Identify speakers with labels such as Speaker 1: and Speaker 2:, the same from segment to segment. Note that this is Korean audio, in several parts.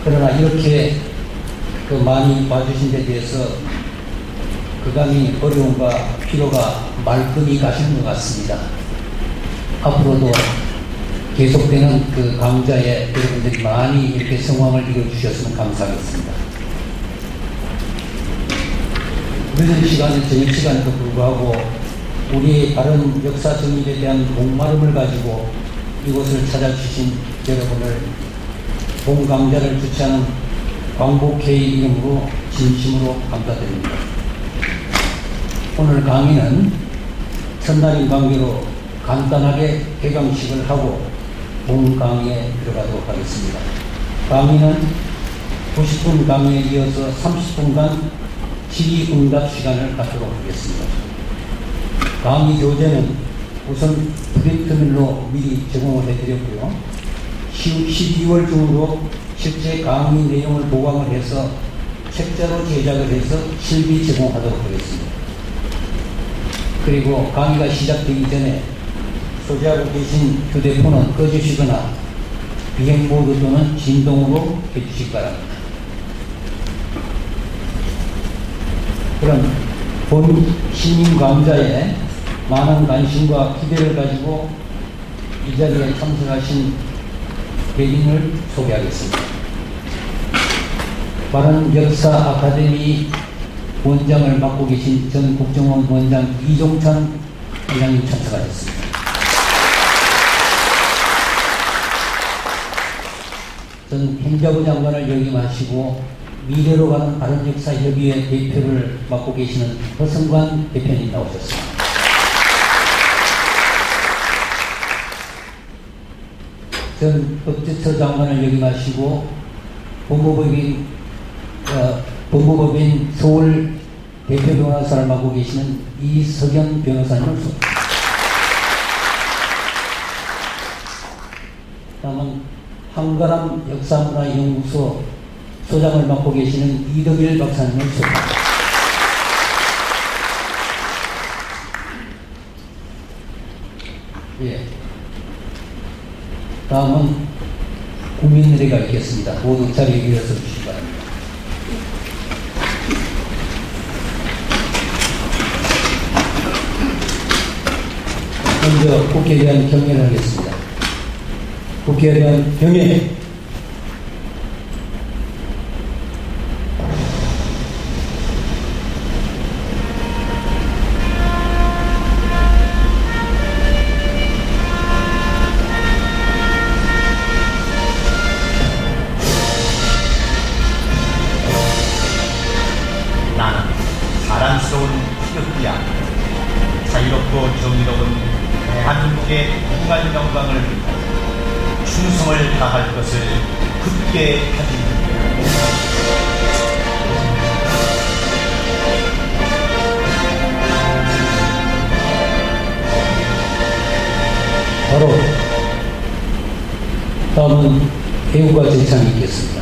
Speaker 1: 그러나 이렇게 많이 봐주신 데 대해서 그간의 어려움과 피로가 말끔히 가시는 것 같습니다. 앞으로도 계속되는 강좌에 여러분들이 많이 이렇게 성황을 이뤄주셨으면 감사하겠습니다. 늦은 시간은 저녁 시간에도 불구하고 우리의 바른 역사 정립에 대한 목마름을 가지고 이곳을 찾아주신 여러분을 본 강좌를 주최하는 광복회의 이름으로 진심으로 감사드립니다. 오늘 강의는 첫날인 관계로 간단하게 개강식을 하고 본 강의에 들어가도록 하겠습니다. 강의는 90분 강의에 이어서 30분간 질의응답 시간을 갖도록 하겠습니다. 강의 교재는 우선 프린트밀로 미리 제공을 해드렸고요. 12월 중으로 실제 강의 내용을 보강을 해서 책자로 제작을 해서 실비 제공하도록 하겠습니다. 그리고 강의가 시작되기 전에 소지하고 계신 휴대폰은 꺼주시거나 비행 모드 또는 진동으로 해주시기 바랍니다. 그럼 본 신임 강좌에 많은 관심과 기대를 가지고 이 자리에 참석하신 배인을 소개하겠습니다. 바른 역사 아카데미 원장을 맡고 계신 전 국정원 원장 이종찬 원장님 참석하셨습니다. 전 행자부 장관을 역임하시고 미래로 가는 바른 역사 협의회 대표를 맡고 계시는 허성관 대표님 나오셨습니다. 전 법제처 장관을 역임하시고 법무법인 서울 대표 변호사를 맡고 계시는 이석연 변호사님을 소개합니다. 다음은 한가람 역사문화연구소 소장을 맡고 계시는 이덕일 박사님을 소개합니다. 예. 다음은 국민의례가 있겠습니다. 모두 자리에 일어서 주시기 바랍니다. 먼저 국회에 대한 경례를 하겠습니다. 국회에 대한 경례.
Speaker 2: 나는 사랑스러운 태극기야. 자유롭고 정의로운 대한민국의 무한 영광을 위하여 충성을 다할 것을 굳게 다짐합니다.
Speaker 1: 바로 다음은 애국가 제창이 있겠습니다.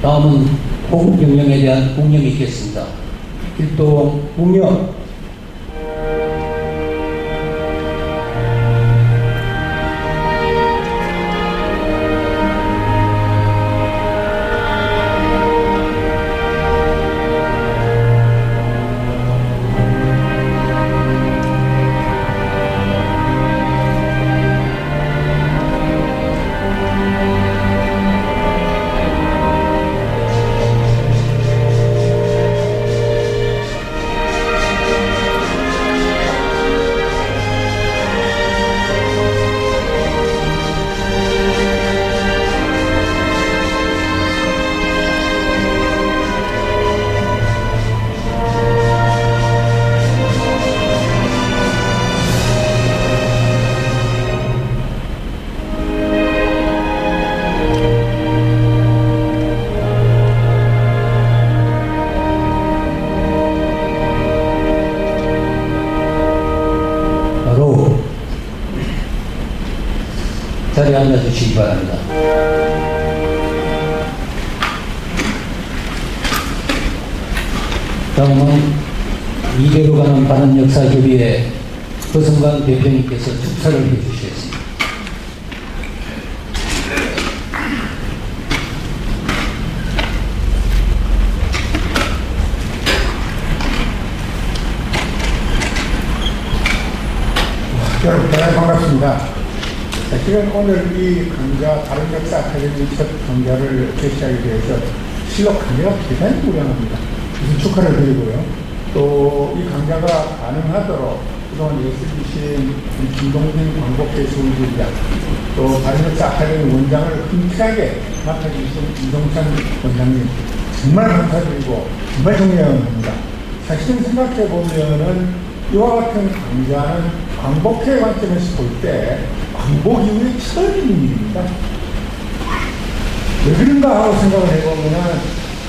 Speaker 1: 다음은 호국 명령에 대한 공령이 있겠습니다. 일동 공령. 자리에 앉아주시기 바랍니다. 다음은 미래로 가는 바른역사협의회 허성관 대표님께서 축사를 해주시겠습니다.
Speaker 3: 여러분 대단히 반갑습니다. 사실은 오늘 이 강좌 바른역사 아카데미 첫 강좌를 개최하게 되어서 실로 강좌가 대단히 무량합니다. 우선 축하를 드리고요. 또 이 강좌가 가능하도록 그동안 예술주신 김동진 광복대수원장, 또 바른역사 아카데미 원장을 흔쾌하게 맡아주신 이동찬 원장님 정말 감사드리고 정말 존경합니다. 사실은 생각해보면은 이와 같은 강좌는 광복회 관점에서 볼 때 광복 이후의 처음인 일입니다. 왜 그런가 하고 생각을 해보면은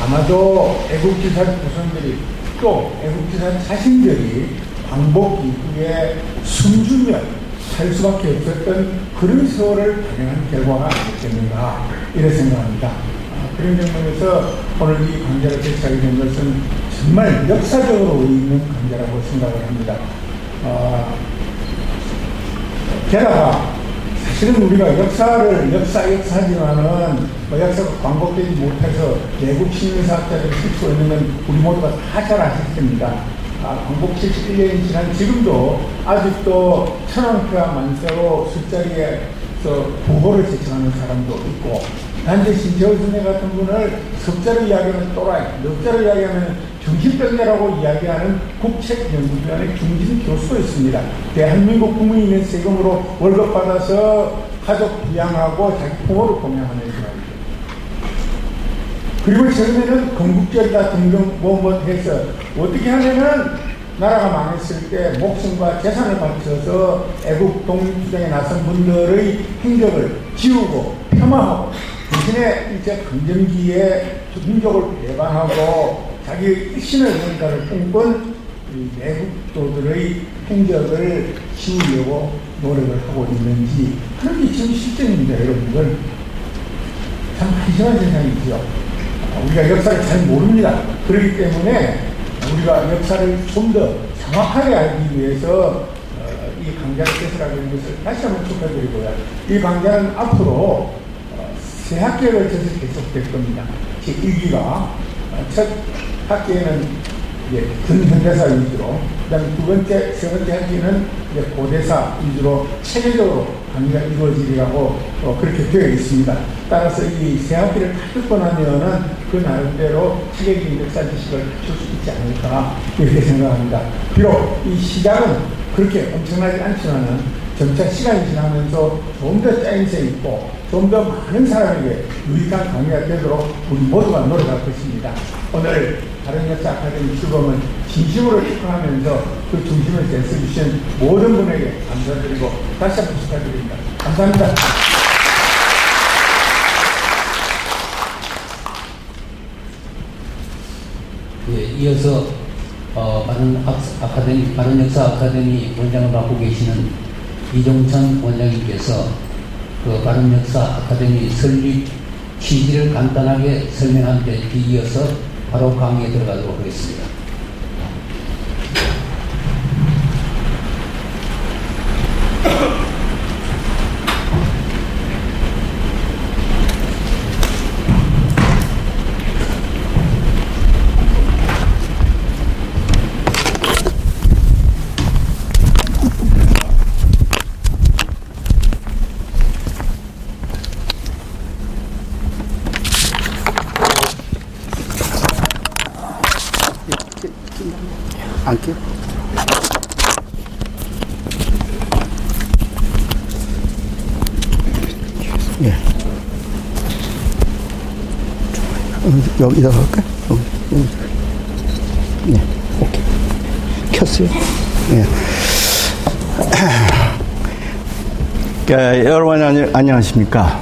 Speaker 3: 아마도 애국지사 구성들이 또 애국지사 자신들이 광복 이후에 숨주며 살 수밖에 없었던 그런 세월을 반영한 결과가 아니겠는가 이렇게 생각합니다. 그런 점에서 오늘 이 강좌를 개최하게 된 것은 정말 역사적으로 의미 있는 강좌라고 생각을 합니다. 게다가 사실은 우리가 역사지만은 역사가 광복되지 못해서 외국 시민사학자들이 실수고 있는 건 우리 모두가 다 잘 아실 겁니다. 광복 71년이 지난 지금도 아직도 천황폐하 만세로 술자리에서 부호를 제청하는 사람도 있고, 단지 신재호 선생 같은 분을 석자로 이야기하면 또라이, 넉자로 이야기하면 정신병자라고 이야기하는 국책연구위원회 중진 교수도 있습니다. 대한민국 국민의 세금으로 월급 받아서 가족 부양하고 자기 부모를 공양하는 사람입니다. 그리고 최근에는 건국절이다 등등 뭐 해서 어떻게 하면은 나라가 망했을 때 목숨과 재산을 바쳐서 애국 독립투쟁에 나선 분들의 행적을 지우고 폄하하고 대신에 이제 강점기에 민족을 배반하고 자기 일신의 뭔가를 꿈꾼 내국도들의 행적을 지우려고 노력을 하고 있는지 그런 게 지금 실정입니다. 여러분들 참 한심한 세상이죠. 우리가 역사를 잘 모릅니다. 그렇기 때문에 우리가 역사를 좀 더 정확하게 알기 위해서 이 강좌를 개설하게 된 것을 다시 한번 축하드리고요. 이 강좌는 앞으로 세 학기에 걸쳐서 계속될 겁니다. 제1기가 첫 학기에는 이제 근현대사 위주로, 그 다음에 두 번째, 세 번째 학기는 이제 고대사 위주로 체계적으로 강의가 이루어지리라고 그렇게 되어 있습니다. 따라서 이 세 학기를 다 듣고 나면은 그 나름대로 체계적인 역사 지식을 갖출 수 있지 않을까 이렇게 생각합니다. 비록 이 시작은 그렇게 엄청나지 않지만은 점차 시간이 지나면서 좀 더 짜임새 있고 좀 더 많은 사람에게 유익한 강의가 되도록 우리 모두가 노력할 것입니다. 오늘 바른역사 아카데미 출범을 진심으로 축하하면서 그 중심을 제시해주신 모든 분에게 감사드리고 다시 한번 축하드립니다. 감사합니다.
Speaker 1: 예, 이어서 바른역사 아카데미 원장을 맡고 계시는 이종찬 원장님께서 그 바른역사 아카데미 설립 취지를 간단하게 설명한 데 이어서 바로 강의에 들어가도록 하겠습니다.
Speaker 4: 앉게. 예. 여기다 할까? 예. 오케이. 켰어요? 예. 여러분 안녕하십니까?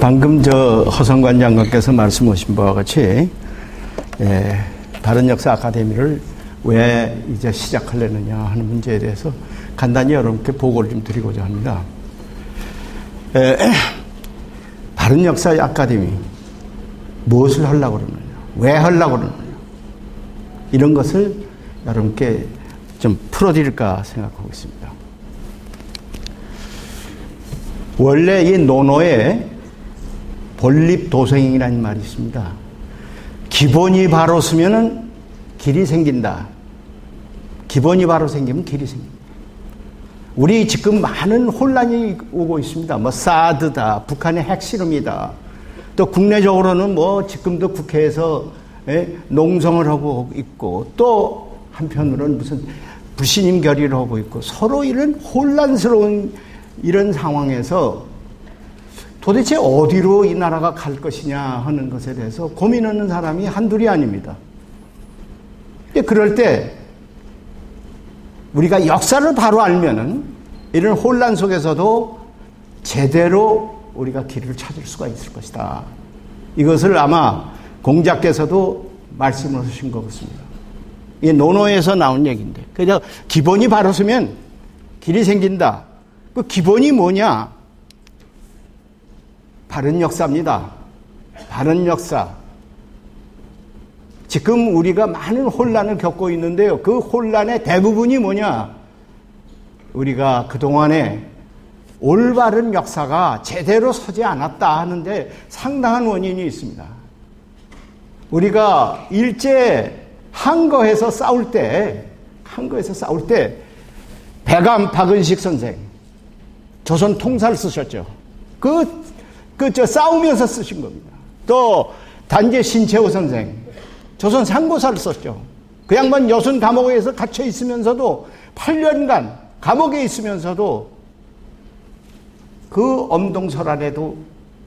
Speaker 4: 방금 허성관 장관께서 말씀하신 바와 같이 바른역사 아카데미를 왜 이제 시작하려느냐 하는 문제에 대해서 간단히 여러분께 보고를 좀 드리고자 합니다. 바른 역사 아카데미 무엇을 하려고 그러느냐, 왜 하려고 그러느냐, 이런 것을 여러분께 좀 풀어드릴까 생각하고 있습니다. 원래 이 논어에 본립도생이라는 말이 있습니다. 기본이 바로 서면은 길이 생긴다. 기본이 바로 생기면 길이 생깁니다. 우리 지금 많은 혼란이 오고 있습니다. 뭐 사드다, 북한의 핵실험이다. 또 국내적으로는 뭐 지금도 국회에서 농성을 하고 있고, 또 한편으로는 무슨 부신임 결의를 하고 있고, 서로 이런 혼란스러운 이런 상황에서 도대체 어디로 이 나라가 갈 것이냐 하는 것에 대해서 고민하는 사람이 한둘이 아닙니다. 근데 그럴 때 우리가 역사를 바로 알면은 이런 혼란 속에서도 제대로 우리가 길을 찾을 수가 있을 것이다. 이것을 아마 공자께서도 말씀을 하신 것 같습니다. 이게 논어에서 나온 얘기인데, 그래서 기본이 바로 서면 길이 생긴다. 그 기본이 뭐냐? 바른 역사입니다. 바른 역사. 지금 우리가 많은 혼란을 겪고 있는데요. 그 혼란의 대부분이 뭐냐? 우리가 그동안에 올바른 역사가 제대로 서지 않았다 하는데 상당한 원인이 있습니다. 우리가 일제 항거에서 싸울 때 배감 박은식 선생, 조선 통사를 쓰셨죠. 싸우면서 쓰신 겁니다. 또 단재 신채호 선생, 조선 상고사를 썼죠. 그 양반 여순 감옥에서 갇혀 있으면서도 8년간 감옥에 있으면서도 그 엄동설안에도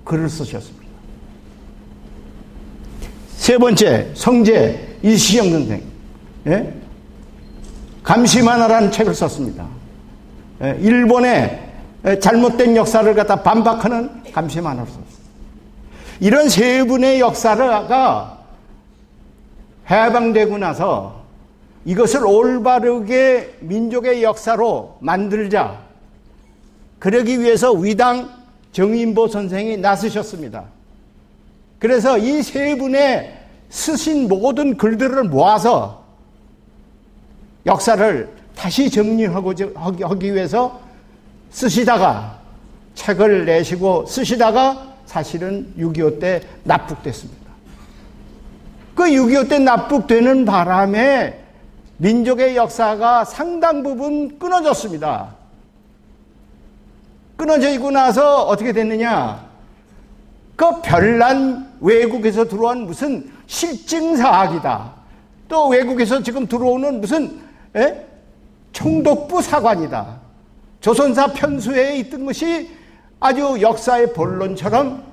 Speaker 4: 글을 쓰셨습니다. 세 번째, 성제 이시영 선생, 감시만화라는 책을 썼습니다. 일본의 잘못된 역사를 갖다 반박하는 감시만화를 썼습니다. 이런 세 분의 역사가 해방되고 나서 이것을 올바르게 민족의 역사로 만들자, 그러기 위해서 위당 정인보 선생이 나서셨습니다. 그래서 이 세 분의 쓰신 모든 글들을 모아서 역사를 다시 정리하기 위해서 쓰시다가 책을 내시고 쓰시다가 사실은 6.25 때 납북됐습니다. 그 6.25 때 납북되는 바람에 민족의 역사가 상당 부분 끊어졌습니다. 끊어지고 나서 어떻게 됐느냐? 그 별난 외국에서 들어온 무슨 실증사학이다. 또 외국에서 지금 들어오는 무슨 총독부 사관이다. 조선사 편수회에 있던 것이 아주 역사의 본론처럼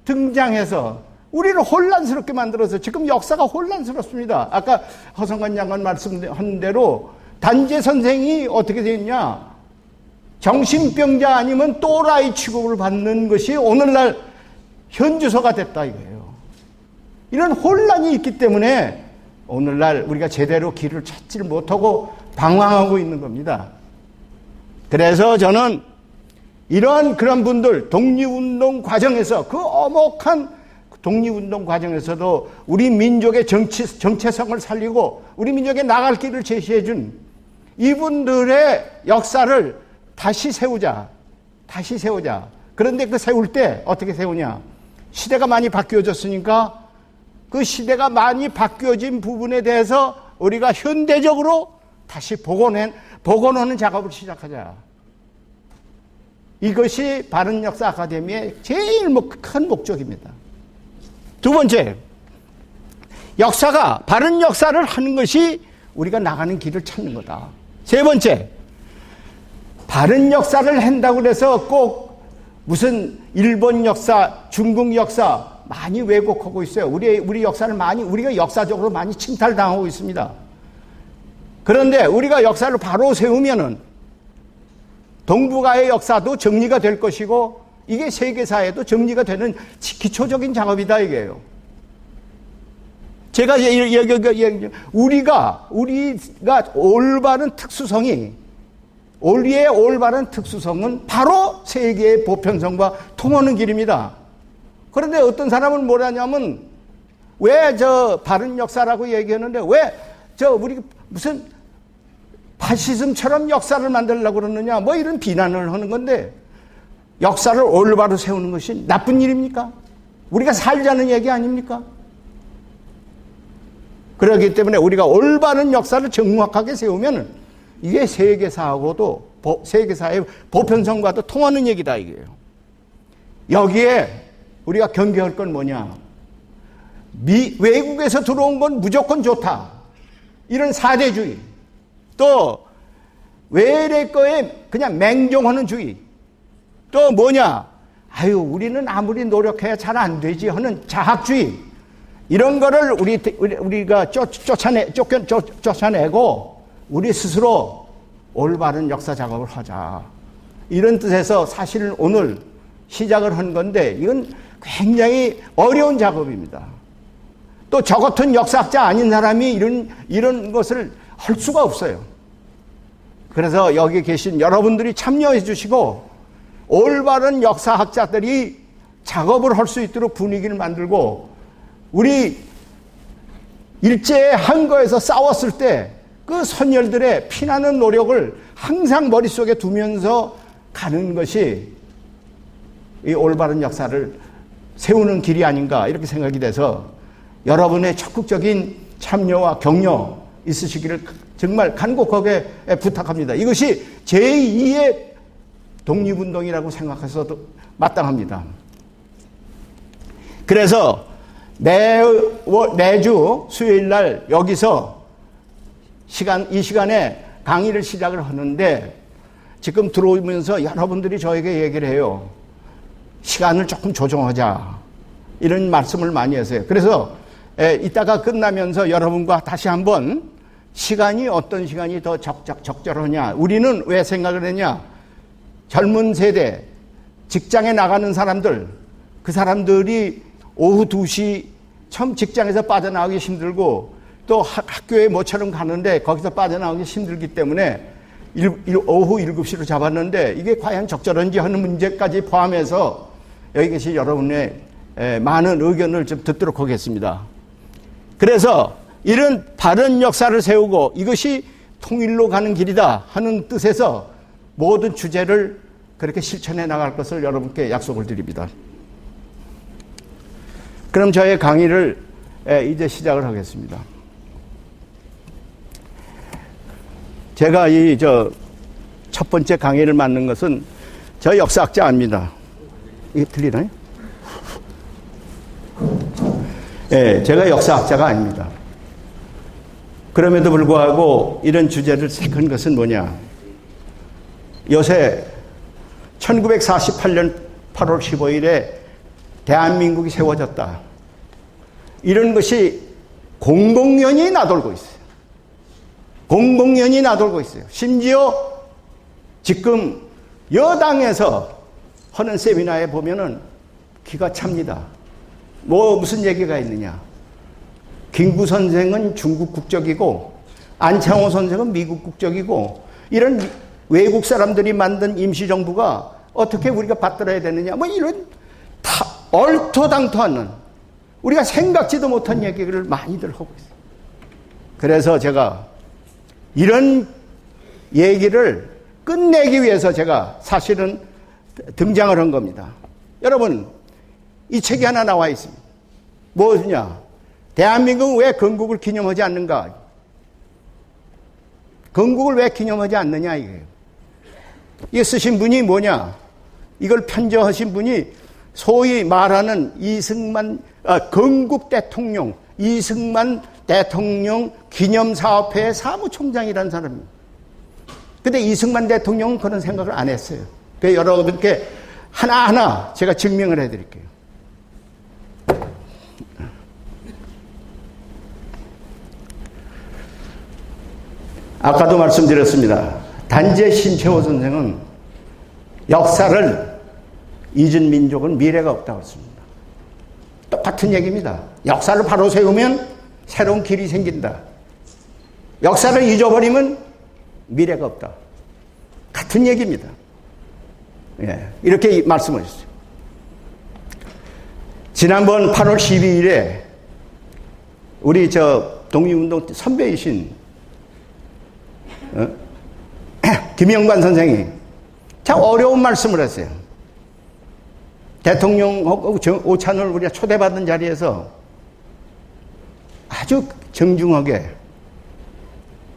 Speaker 4: 등장해서 우리를 혼란스럽게 만들어서 지금 역사가 혼란스럽습니다. 아까 허성관 장관 말씀한 대로 단재 선생이 어떻게 됐냐? 정신병자 아니면 또라이 취급을 받는 것이 오늘날 현주소가 됐다 이거예요. 이런 혼란이 있기 때문에 오늘날 우리가 제대로 길을 찾지를 못하고 방황하고 있는 겁니다. 그래서 저는 그런 분들, 독립운동 과정에서, 그 엄혹한 독립운동 과정에서도 우리 민족의 정체성을 살리고 우리 민족의 나갈 길을 제시해준 이분들의 역사를 다시 세우자. 그런데 그 세울 때 어떻게 세우냐? 시대가 많이 바뀌어졌으니까 그 시대가 많이 바뀌어진 부분에 대해서 우리가 현대적으로 다시 복원하는 작업을 시작하자. 이것이 바른 역사 아카데미의 제일 큰 목적입니다. 두 번째, 바른 역사를 하는 것이 우리가 나가는 길을 찾는 거다. 세 번째, 바른 역사를 한다고 해서 꼭 무슨 일본 역사, 중국 역사 많이 왜곡하고 있어요. 우리 역사를 우리가 역사적으로 많이 침탈당하고 있습니다. 그런데 우리가 역사를 바로 세우면은 동북아의 역사도 정리가 될 것이고 이게 세계사에도 정리가 되는 기초적인 작업이다 이게요. 제가 우리가 올바른 특수성이 우리의 올바른 특수성은 바로 세계의 보편성과 통하는 길입니다. 그런데 어떤 사람은 뭐라냐면 왜 저 바른 역사라고 얘기하는데 왜 저 우리 무슨 파시즘처럼 역사를 만들려고 그러느냐 뭐 이런 비난을 하는 건데 역사를 올바로 세우는 것이 나쁜 일입니까? 우리가 살자는 얘기 아닙니까? 그렇기 때문에 우리가 올바른 역사를 정확하게 세우면 이게 세계사하고도 세계사의 보편성과도 통하는 얘기다 이게요. 여기에 우리가 경계할 건 뭐냐? 외국에서 들어온 건 무조건 좋다. 이런 사대주의. 또 외래 거에 그냥 맹종하는 주의. 또 뭐냐? 아유 우리는 아무리 노력해야 잘 안 되지 하는 자학주의. 이런 거를 우리가 쫓아내고 우리 스스로 올바른 역사 작업을 하자. 이런 뜻에서 사실은 오늘 시작을 한 건데 이건 굉장히 어려운 작업입니다. 또 저 같은 역사학자 아닌 사람이 이런 것을 할 수가 없어요. 그래서 여기 계신 여러분들이 참여해 주시고 올바른 역사학자들이 작업을 할 수 있도록 분위기를 만들고 우리 일제의 한거에서 싸웠을 때 그 선열들의 피나는 노력을 항상 머릿속에 두면서 가는 것이 이 올바른 역사를 세우는 길이 아닌가 이렇게 생각이 돼서 여러분의 적극적인 참여와 격려 있으시기를 정말 간곡하게 부탁합니다. 이것이 제2의 독립운동이라고 생각해서도 마땅합니다. 그래서 매주 수요일 날 여기서 이 시간에 강의를 시작을 하는데 지금 들어오면서 여러분들이 저에게 얘기를 해요. 시간을 조금 조정하자. 이런 말씀을 많이 하세요. 그래서 이따가 끝나면서 여러분과 다시 한번 시간이 어떤 시간이 더 적절하냐. 우리는 왜 생각을 했냐. 젊은 세대, 직장에 나가는 사람들, 그 사람들이 오후 2시 처음 직장에서 빠져나오기 힘들고 또 학교에 모처럼 가는데 거기서 빠져나오기 힘들기 때문에 오후 7시로 잡았는데 이게 과연 적절한지 하는 문제까지 포함해서 여기 계신 여러분의 많은 의견을 좀 듣도록 하겠습니다. 그래서 이런 바른 역사를 세우고 이것이 통일로 가는 길이다 하는 뜻에서 모든 주제를 그렇게 실천해 나갈 것을 여러분께 약속을 드립니다. 그럼 저의 강의를 이제 시작을 하겠습니다. 제가 첫 번째 강의를 맡는 것은 저 역사학자 아닙니다. 이게 들리나요? 제가 역사학자가 아닙니다. 그럼에도 불구하고 이런 주제를 택한 것은 뭐냐? 요새 1948년 8월 15일에 대한민국이 세워졌다. 이런 것이 공공연히 나돌고 있어요. 공공연히 나돌고 있어요. 심지어 지금 여당에서 하는 세미나에 보면은 기가 찹니다. 무슨 얘기가 있느냐. 김구 선생은 중국 국적이고 안창호 선생은 미국 국적이고 이런 외국 사람들이 만든 임시정부가 어떻게 우리가 받들어야 되느냐. 이런 다 얼토당토하는 우리가 생각지도 못한 얘기를 많이들 하고 있어요. 그래서 제가 이런 얘기를 끝내기 위해서 제가 사실은 등장을 한 겁니다. 여러분, 이 책이 하나 나와 있습니다. 무엇이냐? 대한민국은 왜 건국을 기념하지 않는가? 건국을 왜 기념하지 않느냐 이거예요. 이거 쓰신 분이 뭐냐? 이걸 편저하신 분이 소위 말하는 건국 대통령, 이승만 대통령 기념사업회의 사무총장이라는 사람입니다. 근데 이승만 대통령은 그런 생각을 안 했어요. 그래서 여러분께 하나하나 제가 증명을 해드릴게요. 아까도 말씀드렸습니다. 단재 신채호 선생은 역사를 잊은 민족은 미래가 없다고 했습니다. 똑같은 얘기입니다. 역사를 바로 세우면 새로운 길이 생긴다. 역사를 잊어버리면 미래가 없다. 아픈 얘기입니다. 예, 이렇게 말씀하셨어요. 지난번 8월 12일에 우리 독립운동 선배이신 김영관 선생이 참 어려운 말씀을 했어요. 대통령하고 오찬을 우리가 초대받은 자리에서 아주 정중하게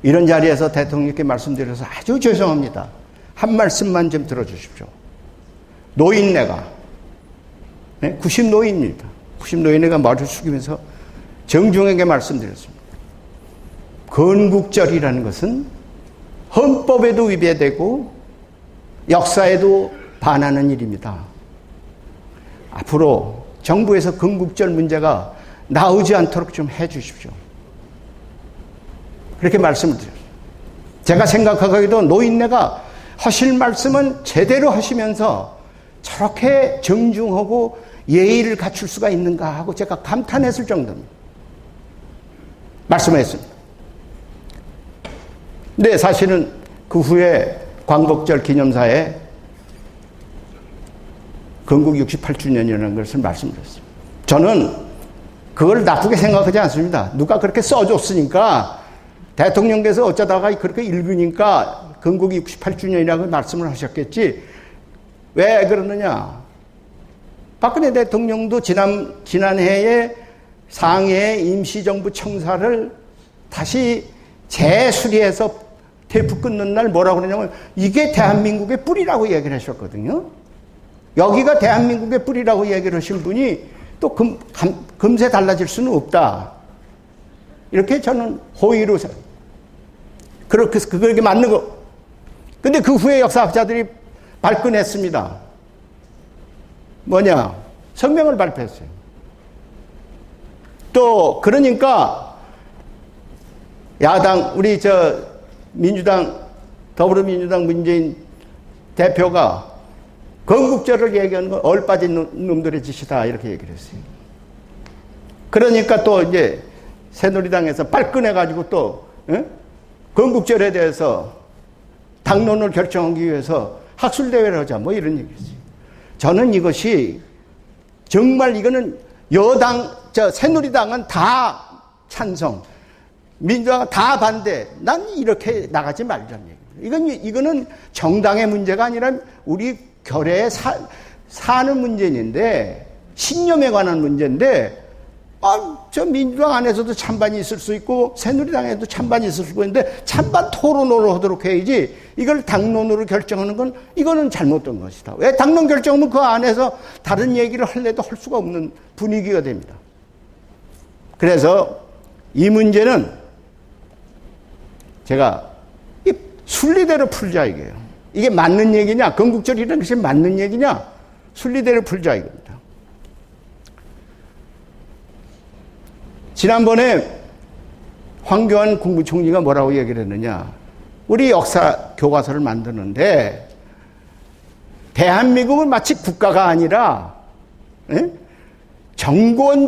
Speaker 4: 이런 자리에서 대통령께 말씀드려서 아주 죄송합니다. 한 말씀만 좀 들어주십시오. 노인네가 90노인입니다. 90노인네가 머리를 숙이면서 정중하게 말씀드렸습니다. 건국절이라는 것은 헌법에도 위배되고 역사에도 반하는 일입니다. 앞으로 정부에서 건국절 문제가 나오지 않도록 좀 해 주십시오. 그렇게 말씀을 드렸어요. 제가 생각하기에도 노인네가 하실 말씀은 제대로 하시면서 저렇게 정중하고 예의를 갖출 수가 있는가 하고 제가 감탄했을 정도입니다. 말씀했습니다. 근데 사실은 그 후에 광복절 기념사에 건국 68주년이라는 것을 말씀드렸습니다. 저는 그걸 나쁘게 생각하지 않습니다. 누가 그렇게 써줬으니까 대통령께서 어쩌다가 그렇게 읽으니까 건국이 68주년이라고 말씀을 하셨겠지. 왜 그러느냐? 박근혜 대통령도 지난해에 상해 임시정부 청사를 다시 재수리해서 테이프 끊는 날 뭐라고 그러냐면 이게 대한민국의 뿌리라고 얘기를 하셨거든요. 여기가 대한민국의 뿌리라고 얘기를 하신 분이 또 금세 달라질 수는 없다. 이렇게 저는 호의로 그렇게 맞는 거. 근데 그 후에 역사학자들이 발끈했습니다. 뭐냐? 성명을 발표했어요. 또 그러니까 야당 우리 민주당 더불어민주당 문재인 대표가 건국절을 얘기하는 건 얼빠진 놈들의 짓이다 이렇게 얘기를 했어요. 그러니까 또 이제 새누리당에서 발끈해가지고 또 건국절에 대해서 당론을 결정하기 위해서 학술대회를 하자 뭐 이런 얘기했어요. 저는 이것이 정말 이거는 여당 새누리당은 다 찬성, 민주당은 다 반대. 난 이렇게 나가지 말자는 얘기예요. 이거는 정당의 문제가 아니라 우리 결의에 사는 문제인데 신념에 관한 문제인데 저 민주당 안에서도 찬반이 있을 수 있고 새누리당에도 찬반이 있을 수 있는데 찬반 토론으로 하도록 해야지 이걸 당론으로 결정하는 건 이거는 잘못된 것이다. 왜 당론 결정하면 그 안에서 다른 얘기를 할래도 할 수가 없는 분위기가 됩니다. 그래서 이 문제는 제가 순리대로 풀자 이게요. 이게 맞는 얘기냐? 건국절이라는 것이 맞는 얘기냐? 순리대로 풀자 이겁니다. 지난번에 황교안 국무총리가 뭐라고 얘기를 했느냐? 우리 역사 교과서를 만드는데 대한민국은 마치 국가가 아니라 정권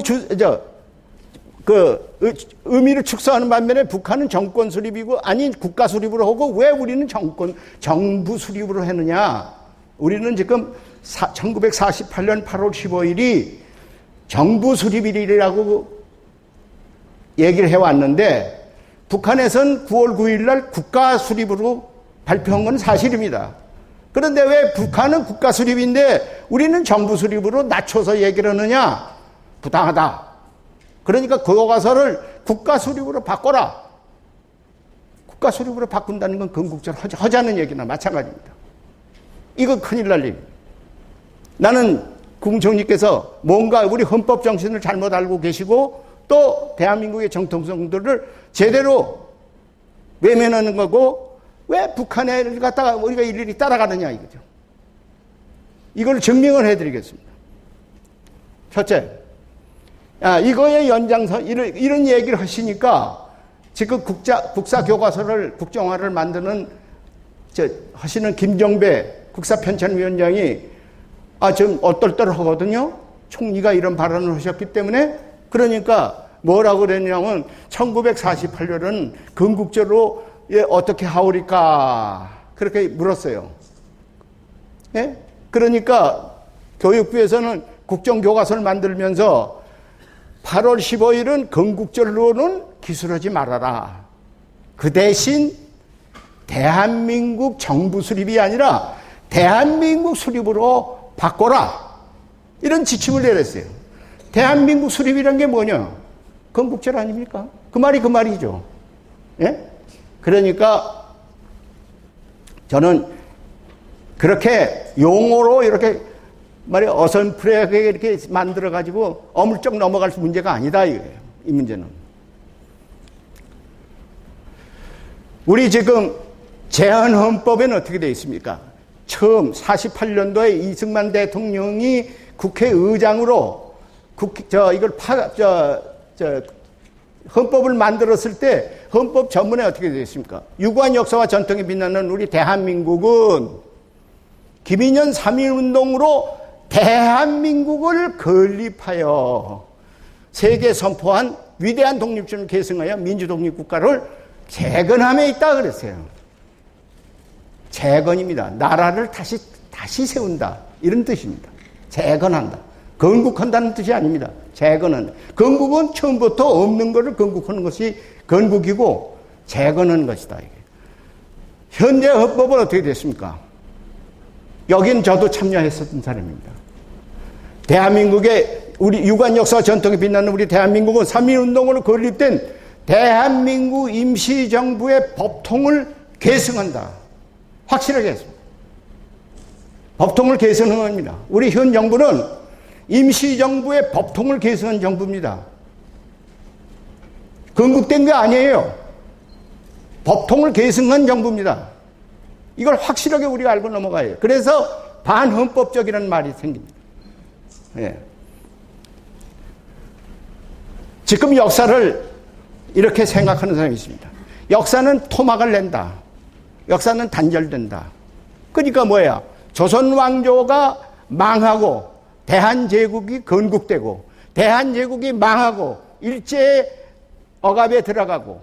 Speaker 4: 의미를 축소하는 반면에 북한은 정권 수립이고 아닌 국가 수립으로 하고 왜 우리는 정부 수립으로 했느냐? 우리는 지금 1948년 8월 15일이 정부 수립일이라고 얘기를 해왔는데 북한에선 9월 9일 날 국가 수립으로 발표한 건 사실입니다. 그런데 왜 북한은 국가 수립인데 우리는 정부 수립으로 낮춰서 얘기를 하느냐? 부당하다. 그러니까 그 교과서를 국가 수립으로 바꿔라. 국가 수립으로 바꾼다는 건 건국절 하자는 얘기나 마찬가지입니다. 이거 큰일 날 일입니다. 나는 국무총리께서 뭔가 우리 헌법 정신을 잘못 알고 계시고 또 대한민국의 정통성들을 제대로 외면하는 거고 왜 북한을 갖다가 우리가 일일이 따라가느냐 이거죠. 이걸 증명을 해드리겠습니다. 첫째, 이거의 연장선 이런 얘기를 하시니까 지금 국사 교과서를 국정화를 만드는 하시는 김정배 국사편찬위원장이 좀 어떨떨하거든요. 총리가 이런 발언을 하셨기 때문에 그러니까 뭐라고 그랬냐면 1948년은 건국절로 어떻게 하오리까 그렇게 물었어요. 예? 그러니까 교육부에서는 국정교과서를 만들면서 8월 15일은 건국절로는 기술하지 말아라. 그 대신 대한민국 정부 수립이 아니라 대한민국 수립으로 바꿔라. 이런 지침을 내렸어요. 대한민국 수립이란 게 뭐냐? 건국절 아닙니까? 그 말이 그 말이죠. 예? 그러니까 저는 그렇게 용어로 이렇게 말이 어설프게 이렇게 만들어가지고 어물쩍 넘어갈 문제가 아니다 이거예요. 이 문제는. 우리 지금 제헌헌법에는 어떻게 되어 있습니까? 처음 48년도에 이승만 대통령이 국회의장으로 헌법을 만들었을 때 헌법 전문에 어떻게 되어 있습니까? 유구한 역사와 전통에 빛나는 우리 대한민국은 김인현 3.1운동으로 대한민국을 건립하여 세계 선포한 위대한 독립주의를 계승하여 민주독립국가를 재건함에 있다 그랬어요. 재건입니다. 나라를 다시 세운다. 이런 뜻입니다. 재건한다. 건국한다는 뜻이 아닙니다. 재건한다. 건국은 처음부터 없는 것을 건국하는 것이 건국이고 재건하는 것이다. 이게. 현재 헌법은 어떻게 됐습니까? 여긴 저도 참여했었던 사람입니다. 대한민국의 우리 유관 역사와 전통에 빛나는 우리 대한민국은 3.1운동으로 건립된 대한민국 임시정부의 법통을 계승한다. 확실하게 했습니다. 법통을 계승한 겁니다. 우리 현 정부는 임시정부의 법통을 계승한 정부입니다. 건국된 게 아니에요. 법통을 계승한 정부입니다. 이걸 확실하게 우리가 알고 넘어가야 해요. 그래서 반헌법적이라는 말이 생깁니다. 예. 지금 역사를 이렇게 생각하는 사람이 있습니다. 역사는 토막을 낸다. 역사는 단절된다. 그러니까 뭐야? 조선 왕조가 망하고 대한제국이 건국되고 대한제국이 망하고 일제 억압에 들어가고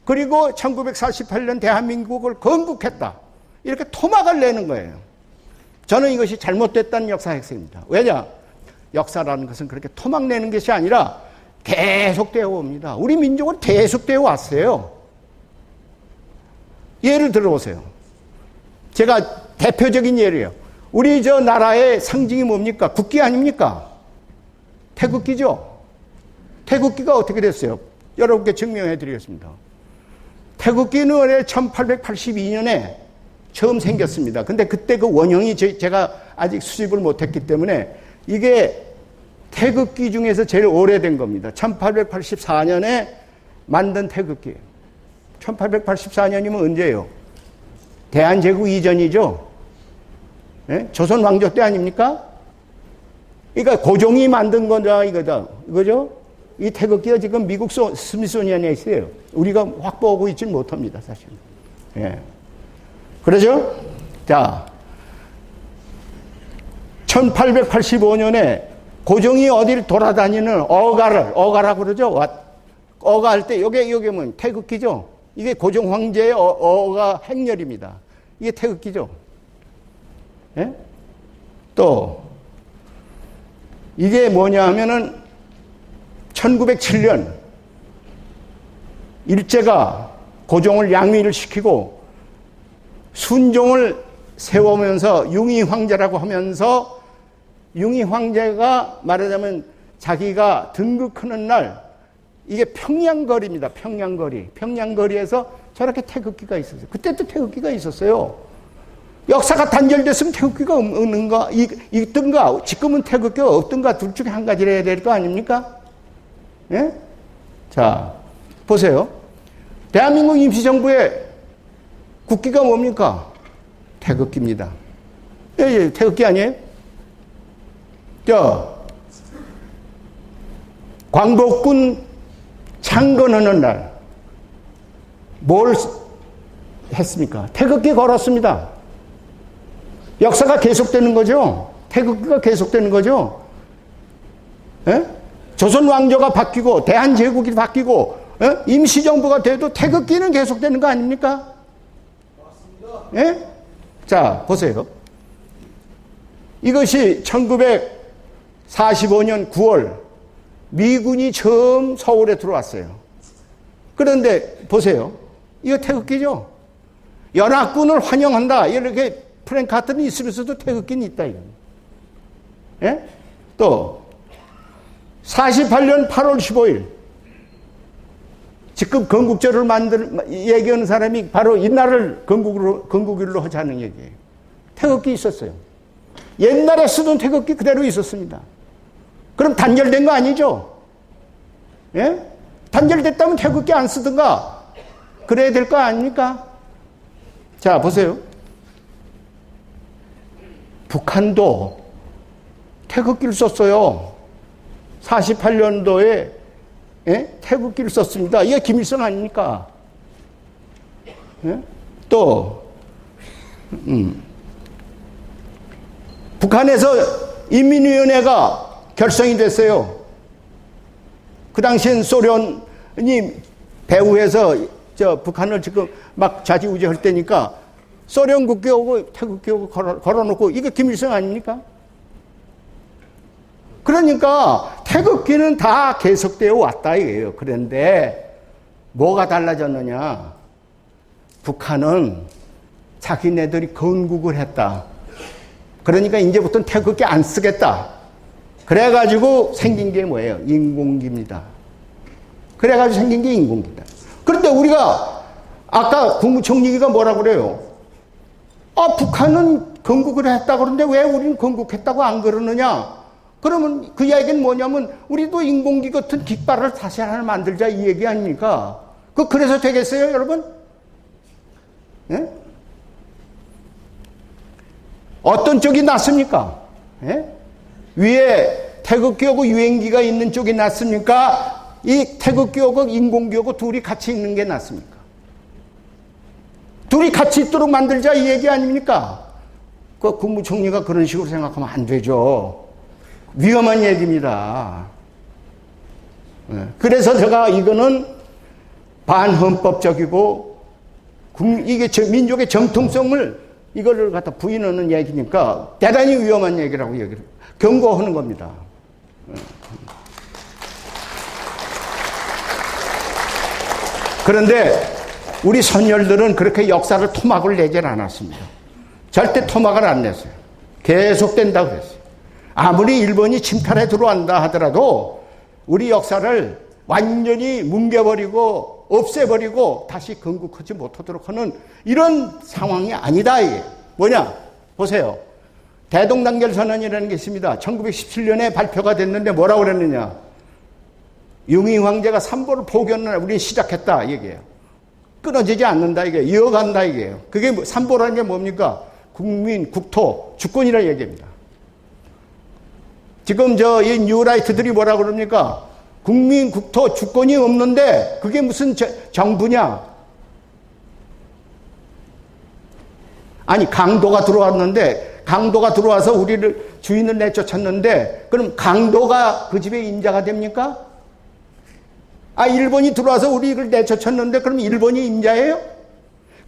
Speaker 4: 그리고 1948년 대한민국을 건국했다. 이렇게 토막을 내는 거예요. 저는 이것이 잘못됐다는 역사 학생입니다. 왜냐? 역사라는 것은 그렇게 토막 내는 것이 아니라 계속되어 옵니다. 우리 민족은 계속되어 왔어요. 예를 들어보세요. 제가 대표적인 예를요. 우리 저 나라의 상징이 뭡니까? 국기 아닙니까? 태극기죠. 태극기가 어떻게 됐어요? 여러분께 증명해 드리겠습니다. 태극기는 원래 1882년에 처음 생겼습니다. 근데 그때 그 원형이 제가 아직 수집을 못했기 때문에 이게 태극기 중에서 제일 오래된 겁니다. 1884년에 만든 태극기예요. 1884년이면 언제예요? 대한제국 이전이죠. 네? 조선 왕조 때 아닙니까? 그러니까 고종이 만든 거다 이거다. 이거죠? 이 태극기가 지금 미국 스미소니언에 있어요. 우리가 확보하고 있지는 못합니다, 사실. 예. 그러죠? 자, 1885년에 고종이 어디를 돌아다니는 어가라고 그러죠? 어가할 때, 이게 뭐 태극기죠? 이게 고종 황제의 어가 행렬입니다. 이게 태극기죠? 예? 또, 이게 뭐냐 하면은 1907년 일제가 고종을 양위를 시키고 순종을 세우면서 융의 황제라고 하면서 융의 황제가 말하자면 자기가 등극하는 날 이게 평양거리입니다. 평양거리에서 저렇게 태극기가 있었어요. 그때도 태극기가 있었어요. 역사가 단절됐으면 태극기가 없는가 있든가 지금은 태극기가 없든가 둘 중에 한 가지를 해야 될 거 아닙니까? 예? 자, 보세요. 대한민국 임시정부의 국기가 뭡니까? 태극기입니다. 예, 태극기 아니에요? 광복군 창건하는 날, 뭘 했습니까? 태극기 걸었습니다. 역사가 계속되는 거죠? 태극기가 계속되는 거죠? 예? 조선 왕조가 바뀌고, 대한제국이 바뀌고, 예? 임시정부가 돼도 태극기는 계속되는 거 아닙니까? 맞습니다. 예? 자, 보세요. 이것이 1945년 9월 미군이 처음 서울에 들어왔어요. 그런데 보세요. 이거 태극기죠. 연합군을 환영한다. 이렇게 플랜카드는 있으면서도 태극기는 있다. 이거. 예? 또 48년 8월 15일 지금 건국절을 얘기하는 사람이 바로 이날을 건국일로 하자는 얘기예요. 태극기 있었어요. 옛날에 쓰던 태극기 그대로 있었습니다. 그럼 단절된 거 아니죠? 예? 단절됐다면 태극기 안 쓰든가 그래야 될 거 아닙니까? 자, 보세요. 북한도 태극기를 썼어요. 48년도에 예? 태극기를 썼습니다. 이게 김일성 아닙니까? 예? 또 북한에서 인민위원회가 결성이 됐어요. 그 당시엔 소련이 배후에서 북한을 지금 막 좌지우지할 때니까 소련 국기하고 태극기하고 걸어놓고 이게 김일성 아닙니까? 그러니까 태극기는 다 계속되어 왔다 이거예요. 그런데 뭐가 달라졌느냐? 북한은 자기네들이 건국을 했다. 그러니까 이제부터는 태극기 안 쓰겠다. 그래가지고 생긴 게 뭐예요? 인공기입니다. 그래가지고 생긴 게 인공기다. 그런데 우리가 아까 국무총리가 뭐라고 그래요? 아, 북한은 건국을 했다고 그러는데 왜 우리는 건국했다고 안 그러느냐? 그러면 그 이야기는 뭐냐면 우리도 인공기 같은 깃발을 다시 하나 만들자 이 얘기 아닙니까? 그래서 되겠어요, 여러분? 예? 어떤 쪽이 낫습니까? 예? 위에 태극기하고 유행기가 있는 쪽이 낫습니까? 이 태극기하고 인공기하고 둘이 같이 있는 게 낫습니까? 둘이 같이 있도록 만들자 이 얘기 아닙니까? 그 국무총리가 그런 식으로 생각하면 안 되죠. 위험한 얘기입니다. 그래서 제가 이거는 반헌법적이고 이게 민족의 정통성을 이거를 갖다 부인하는 얘기니까 대단히 위험한 얘기라고 얘기를 경고하는 겁니다. 그런데 우리 선열들은 그렇게 역사를 토막을 내질 않았습니다. 절대 토막을 안 냈어요. 계속된다고 그랬어요. 아무리 일본이 침탈해 들어온다 하더라도 우리 역사를 완전히 뭉개버리고 없애버리고 다시 건국하지 못하도록 하는 이런 상황이 아니다. 이게 뭐냐? 보세요. 대동단결선언이라는 게 있습니다. 1917년에 발표가 됐는데 뭐라고 그랬느냐? 융의 황제가 삼보를 포기하는 우리 시작했다 얘기예요. 끊어지지 않는다 이게 이어간다 이게요. 그게 삼보라는 게 뭡니까? 국민, 국토, 주권이라는 얘기입니다. 지금 이 뉴라이트들이 뭐라고 그럽니까? 국민, 국토, 주권이 없는데 그게 무슨 정부냐? 아니 강도가 들어왔는데 강도가 들어와서 우리를 주인을 내쫓았는데 그럼 강도가 그 집의 임자가 됩니까? 아, 일본이 들어와서 우리를 내쫓았는데 그럼 일본이 임자예요?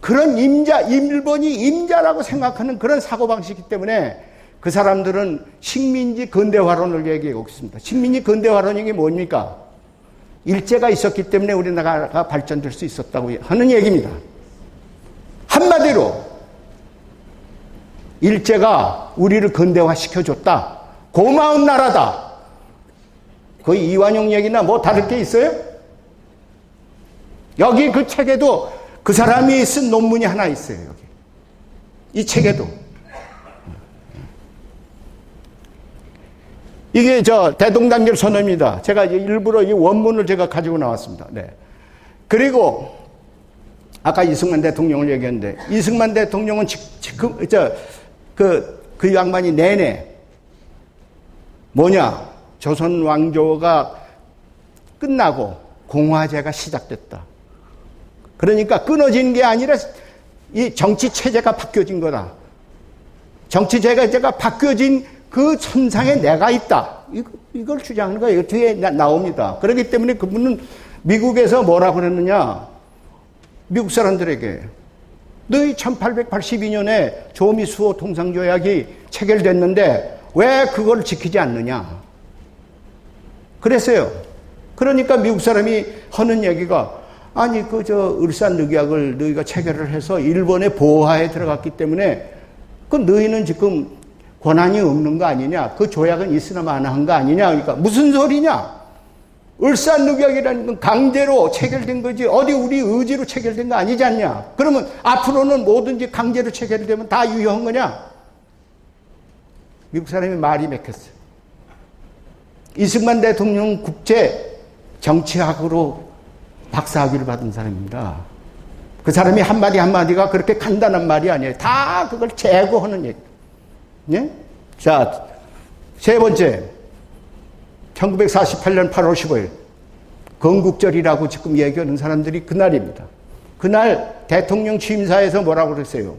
Speaker 4: 그런 일본이 임자라고 생각하는 그런 사고방식이기 때문에 그 사람들은 식민지 근대화론을 얘기하고 있습니다. 식민지 근대화론이 뭡니까? 일제가 있었기 때문에 우리나라가 발전될 수 있었다고 하는 얘기입니다. 한마디로 일제가 우리를 근대화시켜줬다. 고마운 나라다. 거의 이완용 얘기나 뭐 다를 게 있어요? 여기 그 책에도 그 사람이 쓴 논문이 하나 있어요. 여기. 이 책에도. 이게 대동단결 선언입니다. 제가 일부러 이 원문을 제가 가지고 나왔습니다. 네. 그리고 아까 이승만 대통령을 얘기했는데 이승만 대통령은 지금 그 양반이 내내 뭐냐? 조선 왕조가 끝나고 공화제가 시작됐다. 그러니까 끊어진 게 아니라 이 정치 체제가 바뀌어진 거다. 정치 체제가 바뀌어진 그 선상에 내가 있다. 이걸 주장하는 거예요. 이거 뒤에 나옵니다. 그렇기 때문에 그분은 미국에서 뭐라고 그랬느냐? 미국 사람들에게 너희 1882년에 조미수호 통상조약이 체결됐는데 왜 그걸 지키지 않느냐. 그랬어요. 그러니까 미국 사람이 하는 얘기가 아니 을사늑약을 너희가 체결을 해서 일본의 보호하에 들어갔기 때문에 그 너희는 지금 권한이 없는 거 아니냐. 그 조약은 있으나 마나한 거 아니냐. 그러니까 무슨 소리냐. 을사늑약이라는 건 강제로 체결된 거지 어디 우리 의지로 체결된 거 아니지 않냐. 그러면 앞으로는 뭐든지 강제로 체결되면 다 유효한 거냐. 미국 사람이 말이 맥혔어요. 이승만 대통령 국제 정치학으로 박사학위를 받은 사람입니다. 그 사람이 한마디 한마디가 그렇게 간단한 말이 아니에요. 다 그걸 제거하는 얘기. 예? 자, 세 번째. 1948년 8월 15일. 건국절이라고 지금 얘기하는 사람들이 그날입니다. 그날 대통령 취임사에서 뭐라고 그랬어요?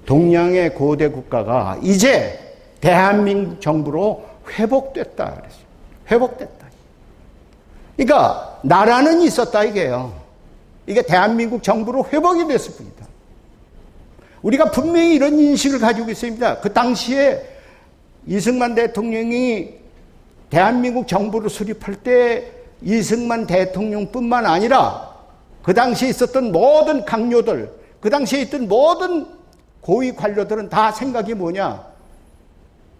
Speaker 4: 동양의 고대 국가가 이제 대한민국 정부로 회복됐다 그랬어요. 회복됐다. 그러니까 나라는 있었다 이게요. 이게 대한민국 정부로 회복이 됐을 뿐이다. 우리가 분명히 이런 인식을 가지고 있습니다. 그 당시에 이승만 대통령이 대한민국 정부를 수립할 때 이승만 대통령뿐만 아니라 그 당시에 있었던 모든 강요들, 그 당시에 있던 모든 고위 관료들은 다 생각이 뭐냐.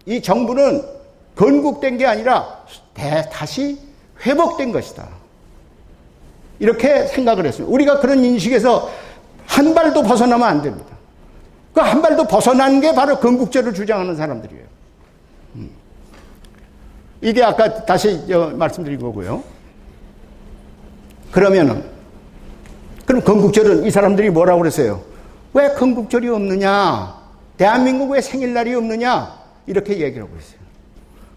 Speaker 4: 이 정부는 건국된 게 아니라 다시 회복된 것이다. 이렇게 생각을 했습니다. 우리가 그런 인식에서 한 발도 벗어나면 안 됩니다. 그 한 발도 벗어난 게 바로 건국절을 주장하는 사람들이에요. 이게 아까 다시 말씀드린 거고요. 그럼 건국절은 이 사람들이 뭐라고 그랬어요? 왜 건국절이 없느냐? 대한민국 왜 생일날이 없느냐? 이렇게 얘기를 하고 있어요.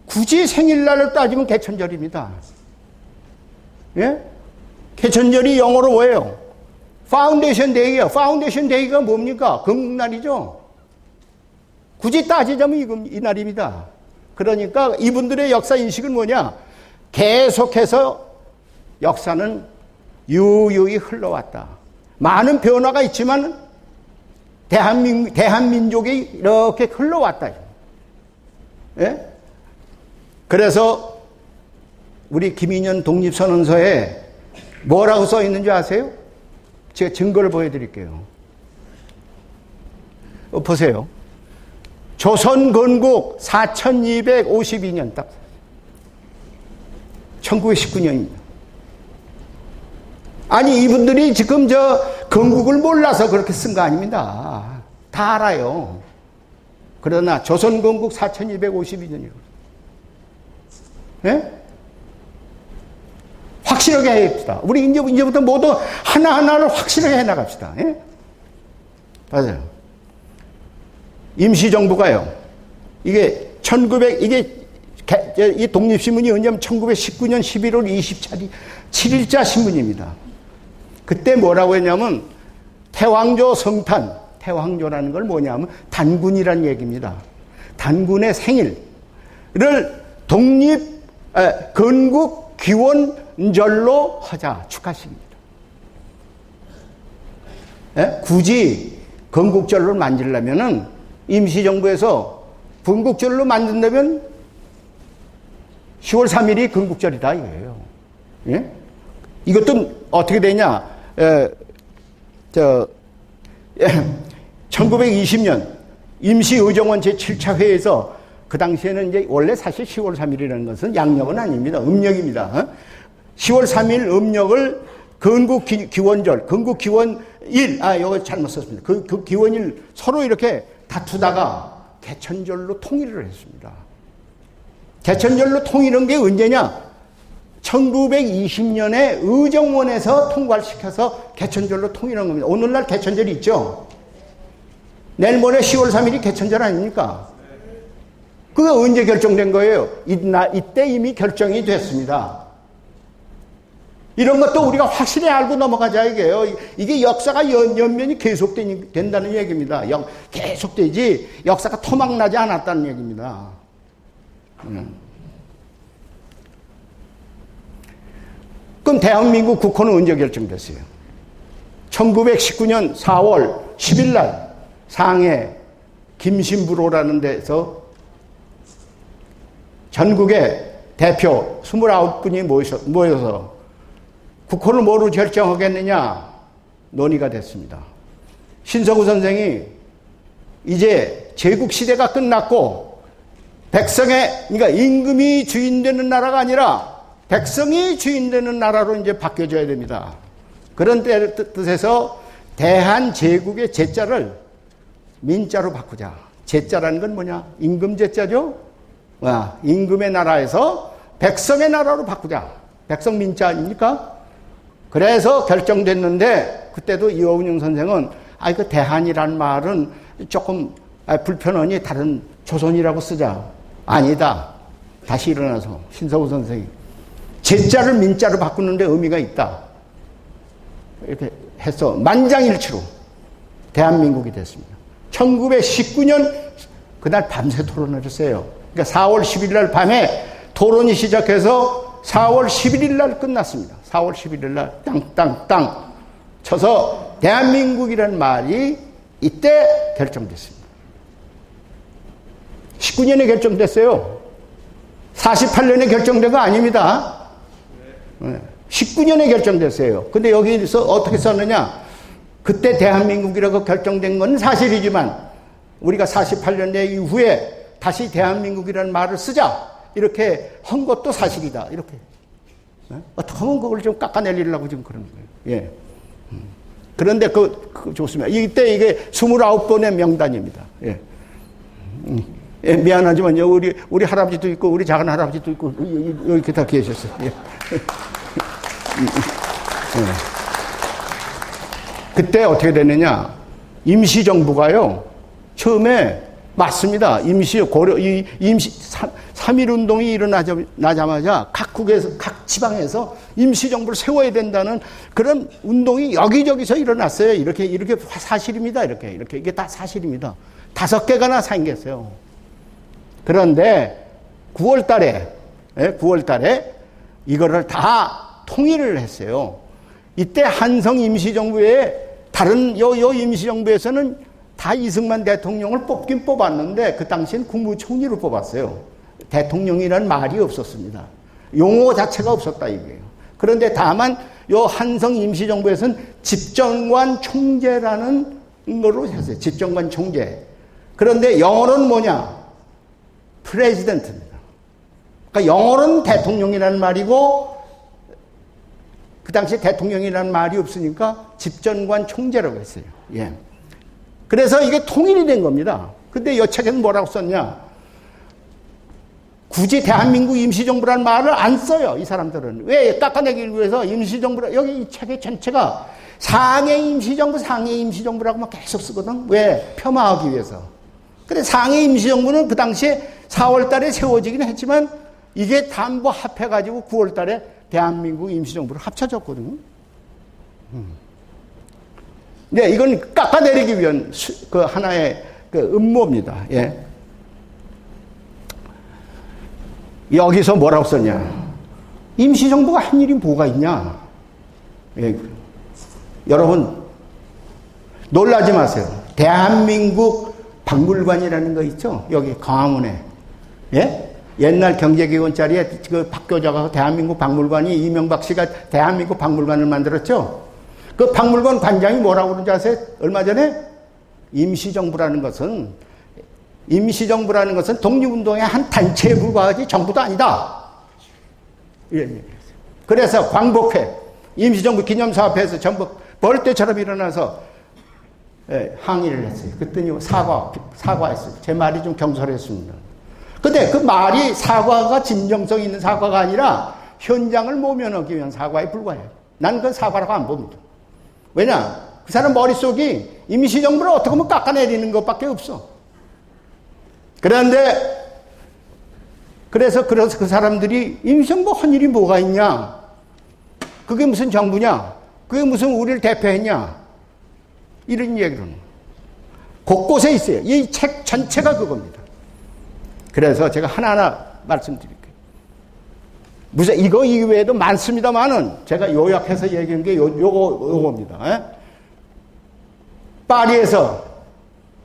Speaker 4: 굳이 생일날을 따지면 개천절입니다. 예? 개천절이 영어로 뭐예요? 파운데이션 데이예요. 파운데이션 데이가 뭡니까? 건국날이죠. 굳이 따지자면 이 날입니다. 그러니까 이분들의 역사 인식은 뭐냐? 계속해서 역사는 유유히 흘러왔다. 많은 변화가 있지만 대한민족이 이렇게 흘러왔다. 예? 그래서 우리 김인현 독립선언서에 뭐라고 써 있는 줄 아세요? 제가 증거를 보여드릴게요. 보세요. 조선 건국 4252년 딱 1919년입니다. 아니 이분들이 지금 건국을 몰라서 그렇게 쓴 거 아닙니다. 다 알아요. 그러나 조선 건국 4252년이에요. 예? 확실하게 해봅시다. 우리 이제부터 모두 하나하나를 확실하게 해나갑시다. 예? 맞아요. 임시정부가요. 이게 이 독립신문이 언제면 1919년 11월 27일자 신문입니다. 그때 뭐라고 했냐면 태왕조 성탄, 태왕조라는 걸 뭐냐면 단군이라는 얘기입니다. 단군의 생일을 건국 기원절로 하자, 축하식입니다. 예? 굳이 건국절로 만들려면은 임시정부에서 건국절로 만든다면 10월 3일이 건국절이다 이거예요. 예? 이것도 어떻게 되냐? 1920년 임시의정원 제7차 회의에서 그 당시에는 이제 원래 사실 10월 3일이라는 것은 양력은 아닙니다. 음력입니다. 10월 3일 음력을 건국기원절, 건국기원일, 이거 잘못 썼습니다. 그 기원일 서로 이렇게 다투다가 개천절로 통일을 했습니다. 개천절로 통일한 게 언제냐? 1920년에 의정원에서 통과를 시켜서 개천절로 통일한 겁니다. 오늘날 개천절이 있죠? 내일 모레 10월 3일이 개천절 아닙니까? 그게 언제 결정된 거예요? 이때 이미 결정이 됐습니다. 이런 것도 우리가 확실히 알고 넘어가자 이게요. 이게 역사가 연면이 계속된다는 얘기입니다. 계속되지 역사가 토막나지 않았다는 얘기입니다. 그럼 대한민국 국호는 언제 결정됐어요? 1919년 4월 10일 날 상해 김신부로라는 데서 전국의 대표 29분이 모여서 국호를 뭐로 결정하겠느냐 논의가 됐습니다. 신석우 선생이 이제 제국시대가 끝났고 그러니까 임금이 주인되는 나라가 아니라 백성이 주인되는 나라로 이제 바뀌어져야 됩니다. 그런 뜻에서 대한제국의 제자를 민자로 바꾸자. 제자라는 건 뭐냐? 임금제자죠? 임금의 나라에서 백성의 나라로 바꾸자. 백성 민자 아닙니까? 그래서 결정됐는데 그때도 이어운영 선생은 그 대한이라는 말은 조금 불편하니 다른 조선이라고 쓰자. 아니다. 다시 일어나서 신석우 선생이 제자를 민자로 바꾸는데 의미가 있다. 이렇게 해서 만장일치로 대한민국이 됐습니다. 1919년 그날 밤새 토론을 했어요. 그러니까 4월 10일 날 밤에 토론이 시작해서 4월 11일 날 끝났습니다. 4월 11일 날 땅땅땅 쳐서 대한민국이라는 말이 이때 결정됐습니다. 19년에 결정됐어요. 48년에 결정된 거 아닙니다. 19년에 결정됐어요. 근데 여기서 어떻게 썼느냐? 그때 대한민국이라고 결정된 건 사실이지만 우리가 48년 이후에 다시 대한민국이라는 말을 쓰자 이렇게 한 것도 사실이다. 이렇게 어떻게 하면 그걸 좀 깎아내리려고 지금 그러는 거예요. 예. 그런데 그 좋습니다. 이때 이게 29번의 명단입니다. 예. 예, 미안하지만요. 우리 할아버지도 있고 우리 작은 할아버지도 있고 이렇게 다 계셨어요. 예. 그때 어떻게 됐느냐? 임시정부가요. 처음에 맞습니다. 임시 3.1운동이 일어나자마자 각국에서, 각 지방에서 임시정부를 세워야 된다는 그런 운동이 여기저기서 일어났어요. 이렇게 사실입니다. 이게 다 사실입니다. 5개가나 생겼어요. 그런데 9월 달에 이거를 다 통일을 했어요. 이때 한성 임시정부에 다른 임시정부에서는 다 이승만 대통령을 뽑긴 뽑았는데 그 당시엔 국무총리로 뽑았어요. 대통령이라는 말이 없었습니다. 용어 자체가 없었다 이거예요. 그런데 다만 요 한성 임시정부에서는 집정관 총재라는 걸로 했어요. 집정관 총재. 그런데 영어로는 뭐냐? 프레지던트입니다. 그러니까 영어로는 대통령이라는 말이고 그 당시에 대통령이라는 말이 없으니까 집정관 총재라고 했어요. 예. 그래서 이게 통일이 된 겁니다. 근데 이 책에는 뭐라고 썼냐? 굳이 대한민국 임시정부라는 말을 안 써요, 이 사람들은. 왜? 깎아내기 위해서 임시정부라, 여기 이 책의 전체가 상해 임시정부라고 막 계속 쓰거든. 왜? 폄하하기 위해서. 근데 상해 임시정부는 그 당시에 4월 달에 세워지긴 했지만 이게 전부 합해가지고 9월 달에 대한민국 임시정부로 합쳐졌거든요. 네, 이건 깎아내리기 위한 그 하나의 그 음모입니다. 예. 여기서 뭐라고 썼냐? 임시정부가 한 일이 뭐가 있냐? 예. 여러분, 놀라지 마세요. 대한민국 박물관이라는 거 있죠? 여기 광화문에. 예? 옛날 경제기원짜리에 그 박교자가 대한민국 박물관이 이명박 씨가 대한민국 박물관을 만들었죠? 그 박물관 관장이 뭐라고 그러는지 아세요? 얼마 전에 임시정부라는 것은 독립운동의 한 단체에 불과하지 정부도 아니다. 이런 얘기했어요. 그래서 광복회, 임시정부 기념사업회에서 전부 벌떼처럼 일어나서 항의를 했어요. 그랬더니 사과했어요. 제 말이 좀 경솔했습니다. 근데 그 말이 사과가 진정성 있는 사과가 아니라 현장을 모면하기 위한 사과에 불과해요. 나는 그건 사과라고 안 봅니다. 왜냐? 그 사람 머릿속이 임시정부를 어떻게 하면 깎아내리는 것밖에 없어. 그래서 그 사람들이 임시정부 한 일이 뭐가 있냐? 그게 무슨 정부냐? 그게 무슨 우리를 대표했냐? 이런 얘기를 곳곳에 있어요. 이 책 전체가 그겁니다. 그래서 제가 하나하나 말씀드릴게요. 무슨 이거 이외에도 많습니다만은 제가 요약해서 얘기한 게 요겁니다. 파리에서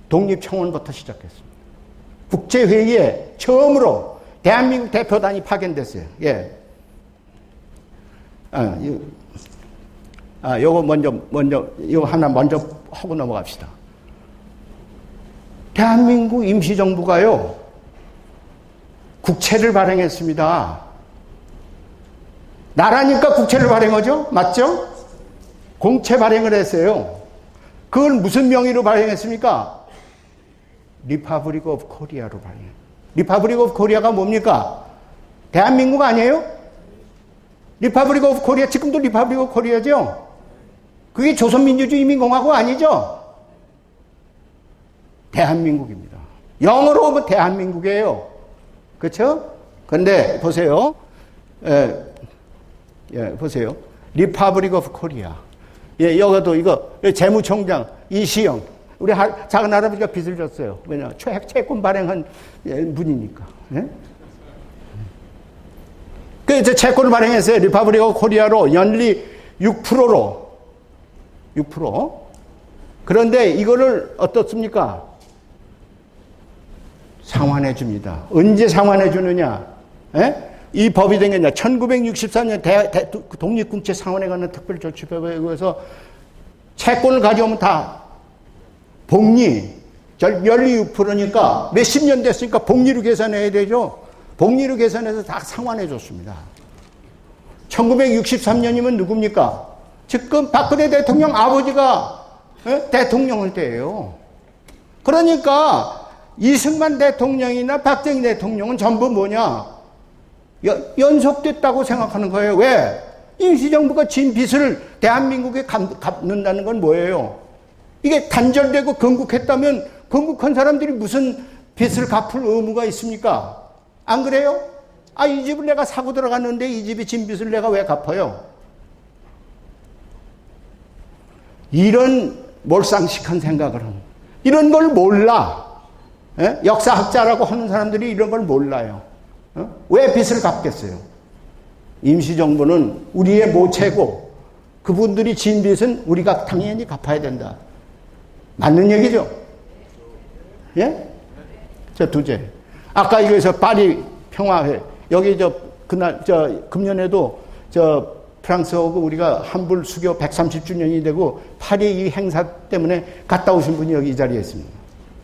Speaker 4: 독립청원부터 시작했습니다. 국제회의에 처음으로 대한민국 대표단이 파견됐어요. 예. 요거 이거 하나 먼저 하고 넘어갑시다. 대한민국 임시정부가요, 국채를 발행했습니다. 나라니까 국채를 발행하죠? 맞죠? 공채 발행을 했어요. 그걸 무슨 명의로 발행했습니까? 리퍼블릭 오브 코리아로 발행. 리퍼블릭 오브 코리아가 뭡니까? 대한민국 아니에요? 리퍼블릭 오브 코리아, 지금도 리퍼블릭 오브 코리아죠? 그게 조선민주주의인민공화국 아니죠? 대한민국입니다. 영어로 보면 대한민국이에요. 그렇죠? 근데 보세요. 보세요. 리퍼블릭 오브 코리아. 예, 여기도 이거 재무총장 이시영. 우리 작은 할아버지가 빚을 졌어요. 왜냐? 채권 발행한 분이니까. 예? 그래서 채권을 발행했어요. 리퍼블릭 오브 코리아로 연리 6%로. 6%. 그런데 이거를 어떻습니까? 상환해 줍니다. 언제 상환해 주느냐? 예? 이 법이 된 게 1964년 독립국채 상환에 관한 특별조치법에 의해서 채권을 가져오면 다 복리, 연리 6%니까 몇십 년 됐으니까 복리로 계산해야 되죠. 복리로 계산해서 다 상환해 줬습니다. 1963년이면 누굽니까? 지금 박근혜 대통령 아버지가 대통령일 때예요. 그러니까 이승만 대통령이나 박정희 대통령은 전부 뭐냐? 연속됐다고 생각하는 거예요. 왜? 임시정부가 진 빚을 대한민국에 갚는다는 건 뭐예요? 이게 단절되고 건국했다면 건국한 사람들이 무슨 빚을 갚을 의무가 있습니까? 안 그래요? 이 집을 내가 사고 들어갔는데 이 집이 진 빚을 내가 왜 갚아요? 이런 몰상식한 생각을 하는, 이런 걸 몰라. 예? 역사학자라고 하는 사람들이 이런 걸 몰라요. 왜 빚을 갚겠어요? 임시정부는 우리의 모체고 그분들이 진 빚은 우리가 당연히 갚아야 된다. 맞는 얘기죠? 예? 저 두째. 아까 이거에서 파리 평화회, 여기 금년에도 프랑스하고 우리가 환불 수교 130주년이 되고 파리 이 행사 때문에 갔다 오신 분이 여기 이 자리에 있습니다.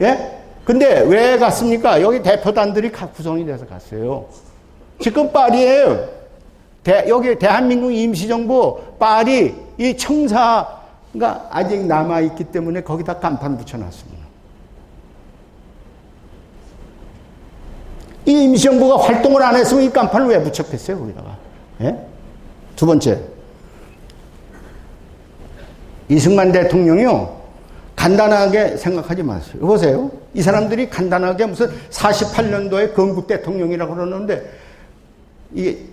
Speaker 4: 예? 근데 왜 갔습니까? 여기 대표단들이 구성이 돼서 갔어요. 지금 파리에요. 여기 대한민국 임시정부 파리 이 청사가 아직 남아있기 때문에 거기다 간판 붙여놨습니다. 이 임시정부가 활동을 안 했으면 이 간판을 왜 붙였겠어요, 거기다가? 예? 두 번째. 이승만 대통령이요, 간단하게 생각하지 마세요. 보세요. 이 사람들이 간단하게 무슨 48년도에 건국 대통령이라고 그러는데,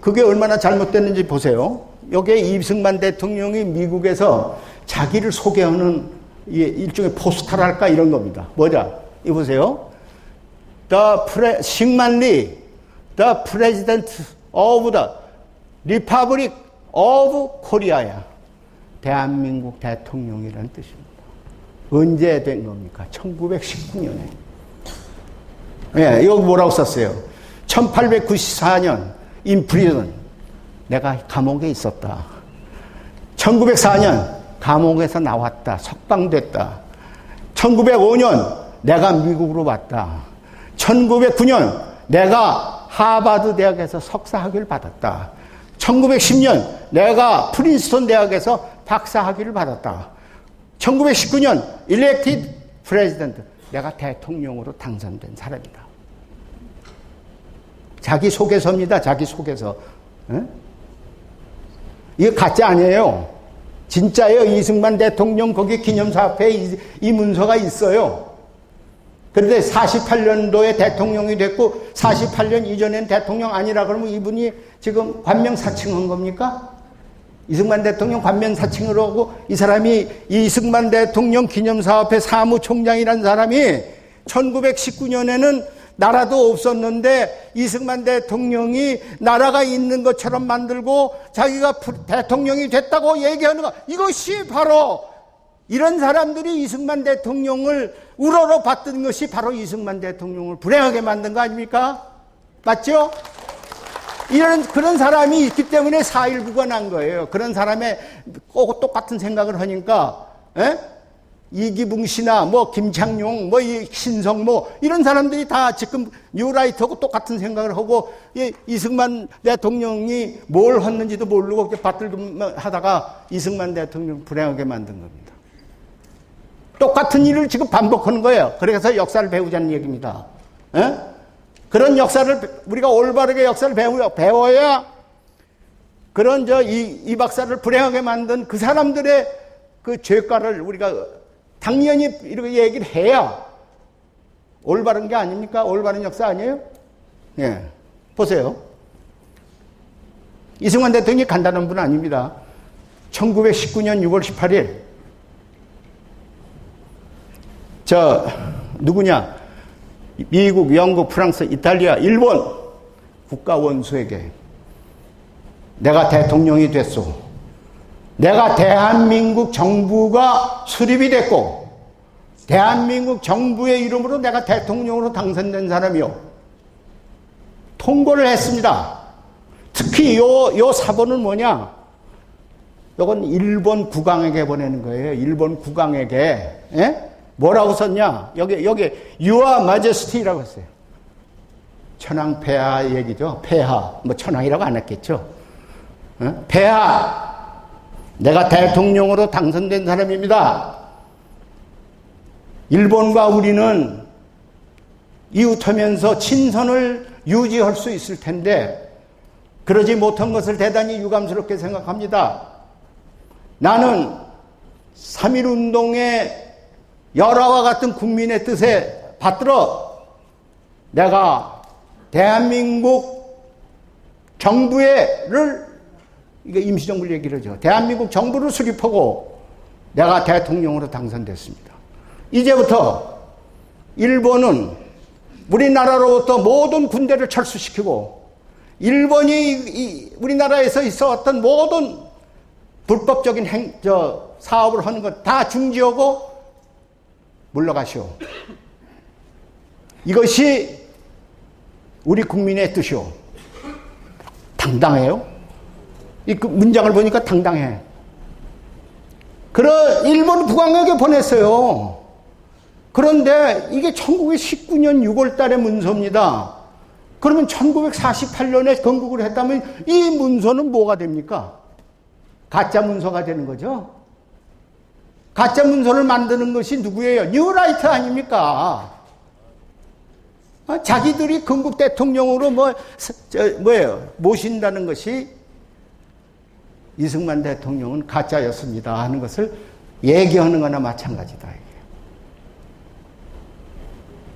Speaker 4: 그게 얼마나 잘못됐는지 보세요. 여기에 이승만 대통령이 미국에서 자기를 소개하는 일종의 포스터랄까 이런 겁니다. 뭐냐? 이거 보세요. 싱만리, the president of the republic of Korea야. 대한민국 대통령이라는 뜻입니다. 언제 된 겁니까? 1919년에. 예, 여기 뭐라고 썼어요? 1894년 in prison. 내가 감옥에 있었다. 1904년 감옥에서 나왔다. 석방됐다. 1905년 내가 미국으로 왔다. 1909년 내가 하버드 대학에서 석사 학위를 받았다. 1910년 내가 프린스턴 대학에서 박사 학위를 받았다. 1919년 elected president. 내가 대통령으로 당선된 사람이다. 자기 소개서입니다. 자기 소개서. 에? 이거 가짜 아니에요. 진짜예요. 이승만 대통령 거기 기념사업회에 이 문서가 있어요. 그런데 48년도에 대통령이 됐고 48년 이전엔 대통령 아니라 그러면 이분이 지금 관명사칭한 겁니까? 이승만 대통령 관명사칭을 하고 이 사람이 이승만 대통령 기념사업회 사무총장이라는 사람이 1919년에는 나라도 없었는데 이승만 대통령이 나라가 있는 것처럼 만들고 자기가 대통령이 됐다고 얘기하는 것, 이것이 바로 이런 사람들이 이승만 대통령을 우러러 봤던 것이 바로 이승만 대통령을 불행하게 만든 거 아닙니까? 맞죠? 그런 사람이 있기 때문에 4.19가 난 거예요. 그런 사람의 꼭 똑같은 생각을 하니까, 이기붕 씨나 김창룡, 신성 이런 사람들이 다 지금 뉴라이트하고 똑같은 생각을 하고, 이승만 대통령이 뭘 했는지도 모르고 받들기만 하다가 이승만 대통령 불행하게 만든 겁니다. 똑같은 일을 지금 반복하는 거예요. 그래서 역사를 배우자는 얘기입니다. 그런 역사를, 우리가 올바르게 역사를 배워야 그런 이 박사를 불행하게 만든 그 사람들의 그 죄가를 우리가 당연히 이렇게 얘기를 해야 올바른 게 아닙니까? 올바른 역사 아니에요? 예. 보세요. 이승만 대통령이 간단한 분 아닙니다. 1919년 6월 18일, 누구냐? 미국, 영국, 프랑스, 이탈리아, 일본 국가 원수에게 내가 대통령이 됐소. 내가 대한민국 정부가 수립이 됐고 대한민국 정부의 이름으로 내가 대통령으로 당선된 사람이요. 통보를 했습니다. 특히 요 사본은 뭐냐? 이건 일본 국왕에게 보내는 거예요. 일본 국왕에게. 뭐라고 썼냐? 여기 Your Majesty라고 했어요. 천황 폐하 얘기죠. 폐하. 천황이라고 안 했겠죠. 폐하. 내가 대통령으로 당선된 사람입니다. 일본과 우리는 이웃하면서 친선을 유지할 수 있을 텐데 그러지 못한 것을 대단히 유감스럽게 생각합니다. 나는 3.1운동의 열화와 같은 국민의 뜻에 받들어 내가 대한민국 정부를 이게 임시정부를 얘기를 하죠. 대한민국 정부를 수립하고 내가 대통령으로 당선됐습니다. 이제부터 일본은 우리나라로부터 모든 군대를 철수시키고 일본이 우리나라에서 있어왔던 모든 불법적인 사업을 하는 것 다 중지하고 물러가시오. 이것이 우리 국민의 뜻이오. 당당해요? 이 문장을 보니까 당당해. 일본 국왕에게 보냈어요. 그런데 이게 1919년 6월 달의 문서입니다. 그러면 1948년에 건국을 했다면 이 문서는 뭐가 됩니까? 가짜 문서가 되는 거죠. 가짜 문서를 만드는 것이 누구예요? 뉴라이트 아닙니까? 자기들이 건국 대통령으로 모신다는 것이 이승만 대통령은 가짜였습니다 하는 것을 얘기하는 거나 마찬가지다.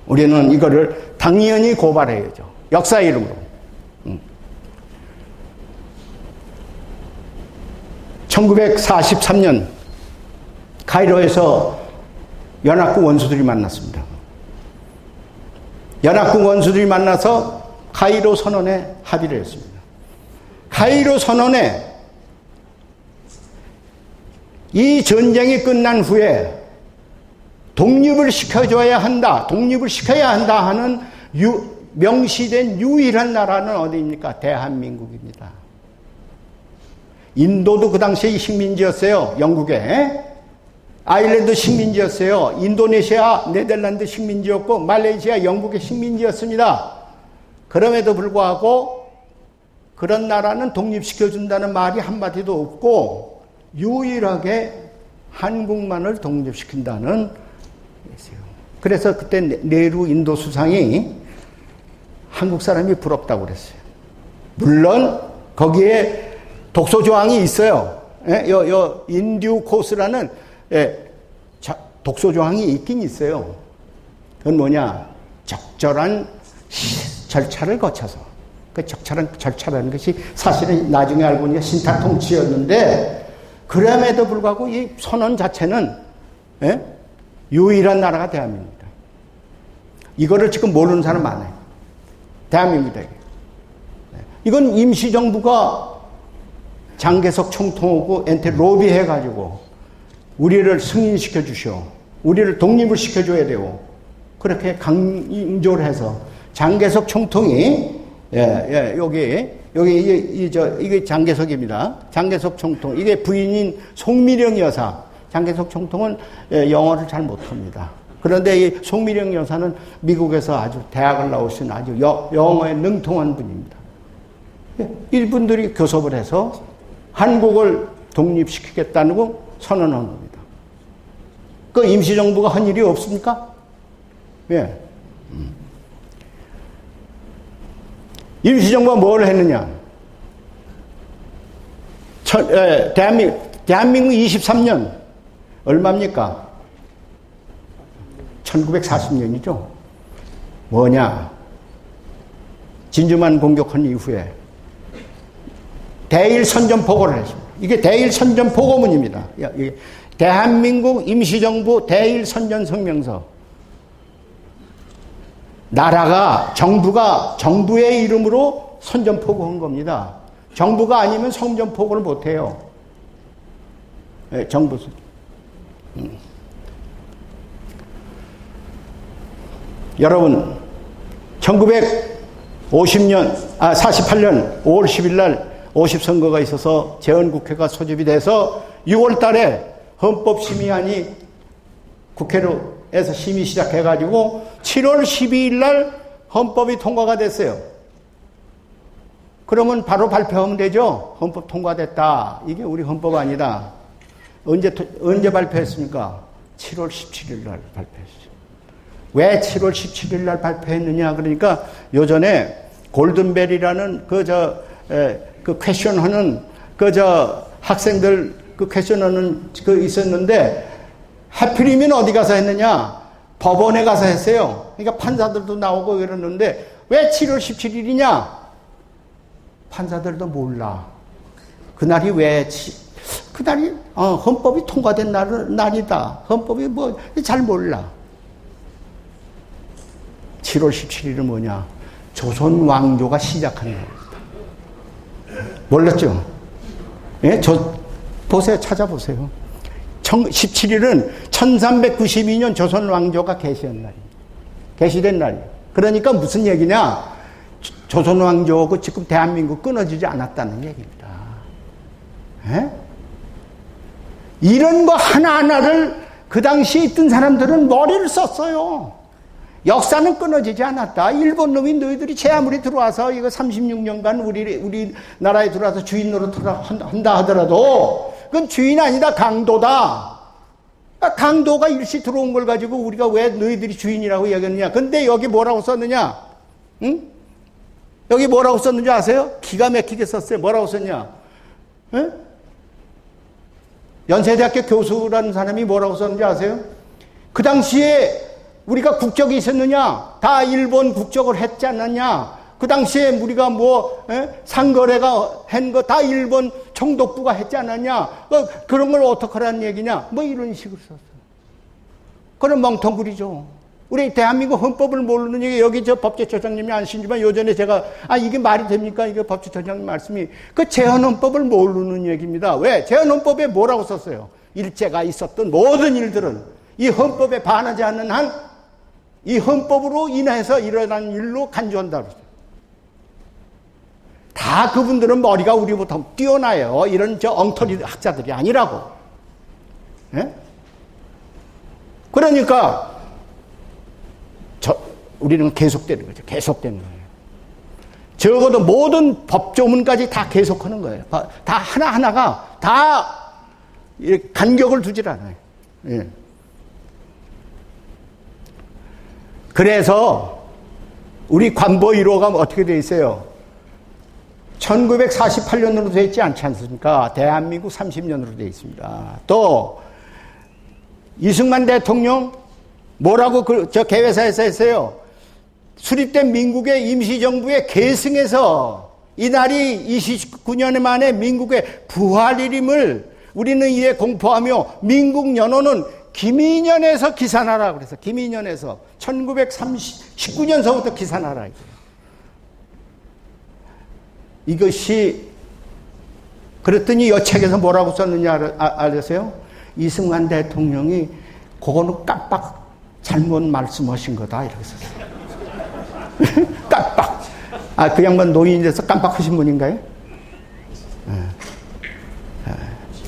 Speaker 4: 우리는 이거를 당연히 고발해야죠. 역사 이름으로. 1943년 카이로에서 연합국 원수들이 만났습니다. 연합국 원수들이 만나서 카이로 선언에 합의를 했습니다. 카이로 선언에 이 전쟁이 끝난 후에 독립을 시켜줘야 한다, 독립을 시켜야 한다 하는 명시된 유일한 나라는 어디입니까? 대한민국입니다. 인도도 그 당시에 식민지였어요. 영국에. 아일랜드 식민지였어요. 인도네시아, 네덜란드 식민지였고 말레이시아, 영국의 식민지였습니다. 그럼에도 불구하고 그런 나라는 독립시켜준다는 말이 한마디도 없고 유일하게 한국만을 독립시킨다는 것이에요. 그래서 그때 네루 인도 수상이 한국 사람이 부럽다고 그랬어요. 물론 거기에 독소 조항이 있어요. 인듀 코스라는 독소 조항이 있긴 있어요. 그건 뭐냐? 적절한 절차를 거쳐서. 그 적절한 절차라는 것이 사실은 나중에 알고 보니까 신탁통치였는데 그럼에도 불구하고 이 선언 자체는 유일한 나라가 대한민국이다. 이거를 지금 모르는 사람 많아요. 대한민국이다. 이건 임시정부가 장개석 총통하고 엔테 로비해가지고 우리를 승인시켜 주시오. 우리를 독립을 시켜줘야 되고, 그렇게 강조를 해서 장개석 총통이, 이게 장개석입니다. 장개석 총통. 이게 부인인 송미령 여사. 장개석 총통은 영어를 잘 못합니다. 그런데 이 송미령 여사는 미국에서 아주 대학을 나오신 아주 영어에 능통한 분입니다. 이분들이 교섭을 해서 한국을 독립시키겠다고 선언한 겁니다. 그 임시정부가 한 일이 없습니까? 예. 임시정부가 뭘 했느냐? 대한민국 23년, 얼마입니까? 1940년이죠. 뭐냐? 진주만 공격한 이후에 대일 선전포고를 했습니다. 이게 대일 선전포고문입니다. 대한민국 임시정부 대일 선전성명서. 나라가, 정부의 이름으로 선전포고한 겁니다. 정부가 아니면 선전포고를 못해요. 네, 정부. 여러분, 48년 5월 10일 날 50선거가 있어서 재헌국회가 소집이 돼서 6월 달에 헌법심의안이 국회로에서 심의 시작해가지고 7월 12일 날 헌법이 통과가 됐어요. 그러면 바로 발표하면 되죠. 헌법 통과됐다. 이게 우리 헌법 아니다. 언제 발표했습니까? 7월 17일 날 발표했어요. 왜 7월 17일 날 발표했느냐? 그러니까 요전에 골든벨이라는 그 퀘션하는 학생들 그 퀘션하는 있었는데 하필이면 어디 가서 했느냐? 법원에 가서 했어요. 그러니까 판사들도 나오고 이러는데 왜 7월 17일이냐? 판사들도 몰라. 그날이 그날이 헌법이 통과된 날이다. 헌법이 잘 몰라. 7월 17일은 뭐냐? 조선 왕조가 시작하는 날입니다. 몰랐죠? 예? 보세요. 찾아보세요. 17일은 1392년 조선 왕조가 개시된 날이에요. 그러니까 무슨 얘기냐? 조선 왕조하고 지금 대한민국 끊어지지 않았다는 얘기입니다. 예? 이런 거 하나하나를 그 당시에 있던 사람들은 머리를 썼어요. 역사는 끊어지지 않았다. 일본 놈이 너희들이 제 아무리 들어와서 이거 36년간 우리 나라에 들어와서 주인 노릇한다 하더라도 그건 주인 아니다. 강도다. 강도가 일시 들어온 걸 가지고 우리가 왜 너희들이 주인이라고 얘기했느냐. 근데 여기 뭐라고 썼느냐? 응? 여기 뭐라고 썼는지 아세요? 기가 막히게 썼어요. 뭐라고 썼냐? 응? 연세대학교 교수라는 사람이 뭐라고 썼는지 아세요? 그 당시에 우리가 국적이 있었느냐? 다 일본 국적을 했지 않았냐? 그 당시에 우리가 상거래가 한 거 다 일본 총독부가 했지 않았냐? 그런 걸 어떡하라는 얘기냐? 이런 식으로 썼어요. 그건 멍텅구리죠. 우리 대한민국 헌법을 모르는 얘기, 여기 법제처장님이 안 신지만 요전에 제가, 이게 말이 됩니까? 이게 법제처장님 말씀이. 그 재헌헌법을 모르는 얘기입니다. 왜? 재헌헌법에 뭐라고 썼어요? 일제가 있었던 모든 일들은 이 헌법에 반하지 않는 한 이 헌법으로 인해서 일어난 일로 간주한다. 다 그분들은 머리가 우리보다 뛰어나요. 이런 엉터리 학자들이 아니라고. 예? 그러니까 우리는 계속되는 거죠. 계속되는 거예요. 적어도 모든 법조문까지 다 계속하는 거예요. 다 하나하나가 다 간격을 두질 않아요. 예. 그래서 우리 관보 1호가 어떻게 돼 있어요? 1948년으로 되어 있지 않지 않습니까? 대한민국 30년으로 되어 있습니다. 또 이승만 대통령 뭐라고 개회사에서 했어요? 수립된 민국의 임시정부의 계승에서 이날이 29년 만에 민국의 부활일임을 우리는 이에 공포하며 민국 연호는 김인연에서 기산하라 그래서 김인연에서 1919년서부터 기산하라. 이것이 그랬더니 이 책에서 뭐라고 썼느냐 아세요? 이승만 대통령이 그거는 깜빡 잘못 말씀하신 거다 이렇게 썼어요. 깜빡. 아, 그 양반 노인이 돼서 깜빡하신 분인가요?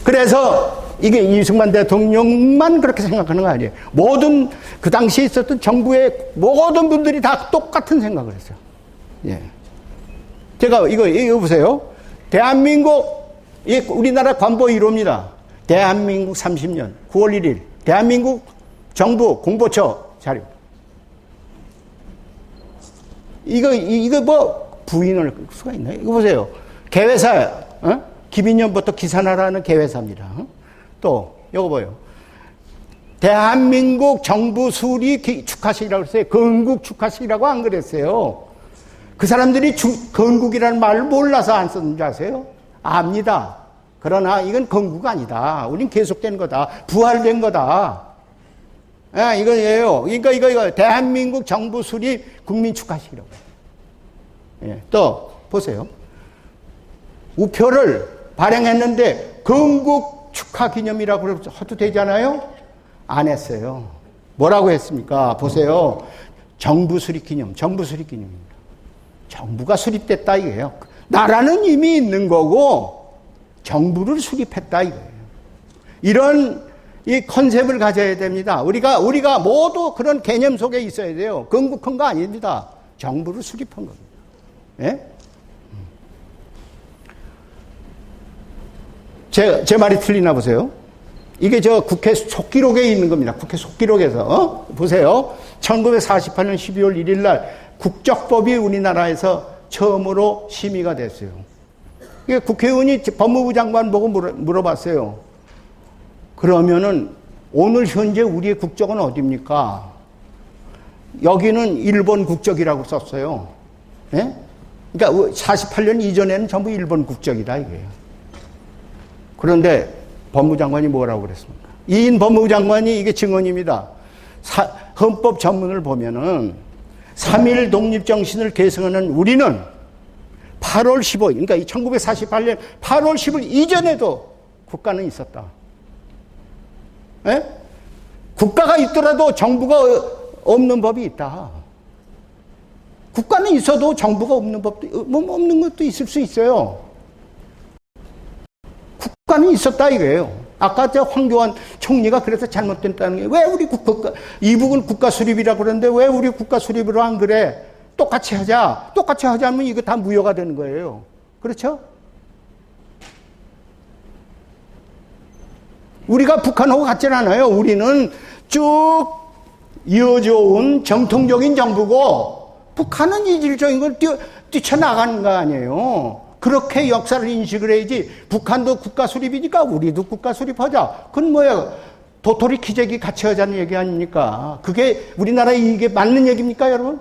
Speaker 4: 그래서 이게 이승만 대통령만 그렇게 생각하는 거 아니에요. 모든 그 당시에 있었던 정부의 모든 분들이 다 똑같은 생각을 했어요. 예. 제가 이거 보세요. 대한민국, 우리나라 관보 1호입니다. 대한민국 30년 9월 1일 대한민국 정부 공보처 자료. 이거 뭐 부인할 수가 있나요? 이거 보세요. 개회사, 김인년부터 기산하라는 개회사입니다. 또 이거 뭐요? 대한민국 정부 수립 축하식이라고 했어요. 건국 축하식이라고 안 그랬어요. 그 사람들이 건국이라는 말을 몰라서 안 썼는 줄 아세요? 압니다. 그러나 이건 건국 아니다. 우린 계속된 거다. 부활된 거다. 예, 이거예요. 그러니까 이거 대한민국 정부 수립 국민 축하식이라고. 예, 또 보세요. 우표를 발행했는데 건국 축하 기념이라고 해도 되잖아요? 안 했어요. 뭐라고 했습니까? 보세요. 정부 수립 기념, 정부 수립 기념입니다. 정부가 수립됐다 이거예요. 나라는 이미 있는 거고 정부를 수립했다 이거예요. 이런 이 컨셉을 가져야 됩니다. 우리가 모두 그런 개념 속에 있어야 돼요. 건국한 거 아닙니다. 정부를 수립한 겁니다. 예? 제 말이 틀리나 보세요. 이게 저 국회 속기록에 있는 겁니다. 국회 속기록에서. 보세요. 1948년 12월 1일 날 국적법이 우리나라에서 처음으로 심의가 됐어요. 이게 국회의원이 법무부 장관 보고 물어봤어요. 그러면은 오늘 현재 우리의 국적은 어디입니까? 여기는 일본 국적이라고 썼어요. 예? 그러니까 48년 이전에는 전부 일본 국적이다 이거예요. 그런데 법무부 장관이 뭐라고 그랬습니까? 이인 법무부 장관이 이게 증언입니다. 헌법 전문을 보면은 3.1 독립정신을 계승하는 우리는 8월 15일, 그러니까 1948년 8월 10일 이전에도 국가는 있었다. 예? 국가가 있더라도 정부가 없는 법이 있다. 국가는 있어도 정부가 없는 없는 것도 있을 수 있어요. 국가는 있었다 이거예요. 아까 저 황교안 총리가 그래서 잘못됐다는 게 왜 우리 이북은 국가 수립이라고 그러는데 왜 우리 국가 수립으로 안 그래? 똑같이 하자면 이거 다 무효가 되는 거예요. 그렇죠? 우리가 북한하고 같지는 않아요. 우리는 쭉 이어져 온 정통적인 정부고 북한은 이질적인 걸 뛰쳐나가는 거 아니에요. 그렇게 역사를 인식을 해야지. 북한도 국가 수립이니까 우리도 국가 수립하자. 그건 뭐예요? 도토리 키재기 같이 하자는 얘기 아닙니까? 그게 우리나라에 이게 맞는 얘기입니까, 여러분?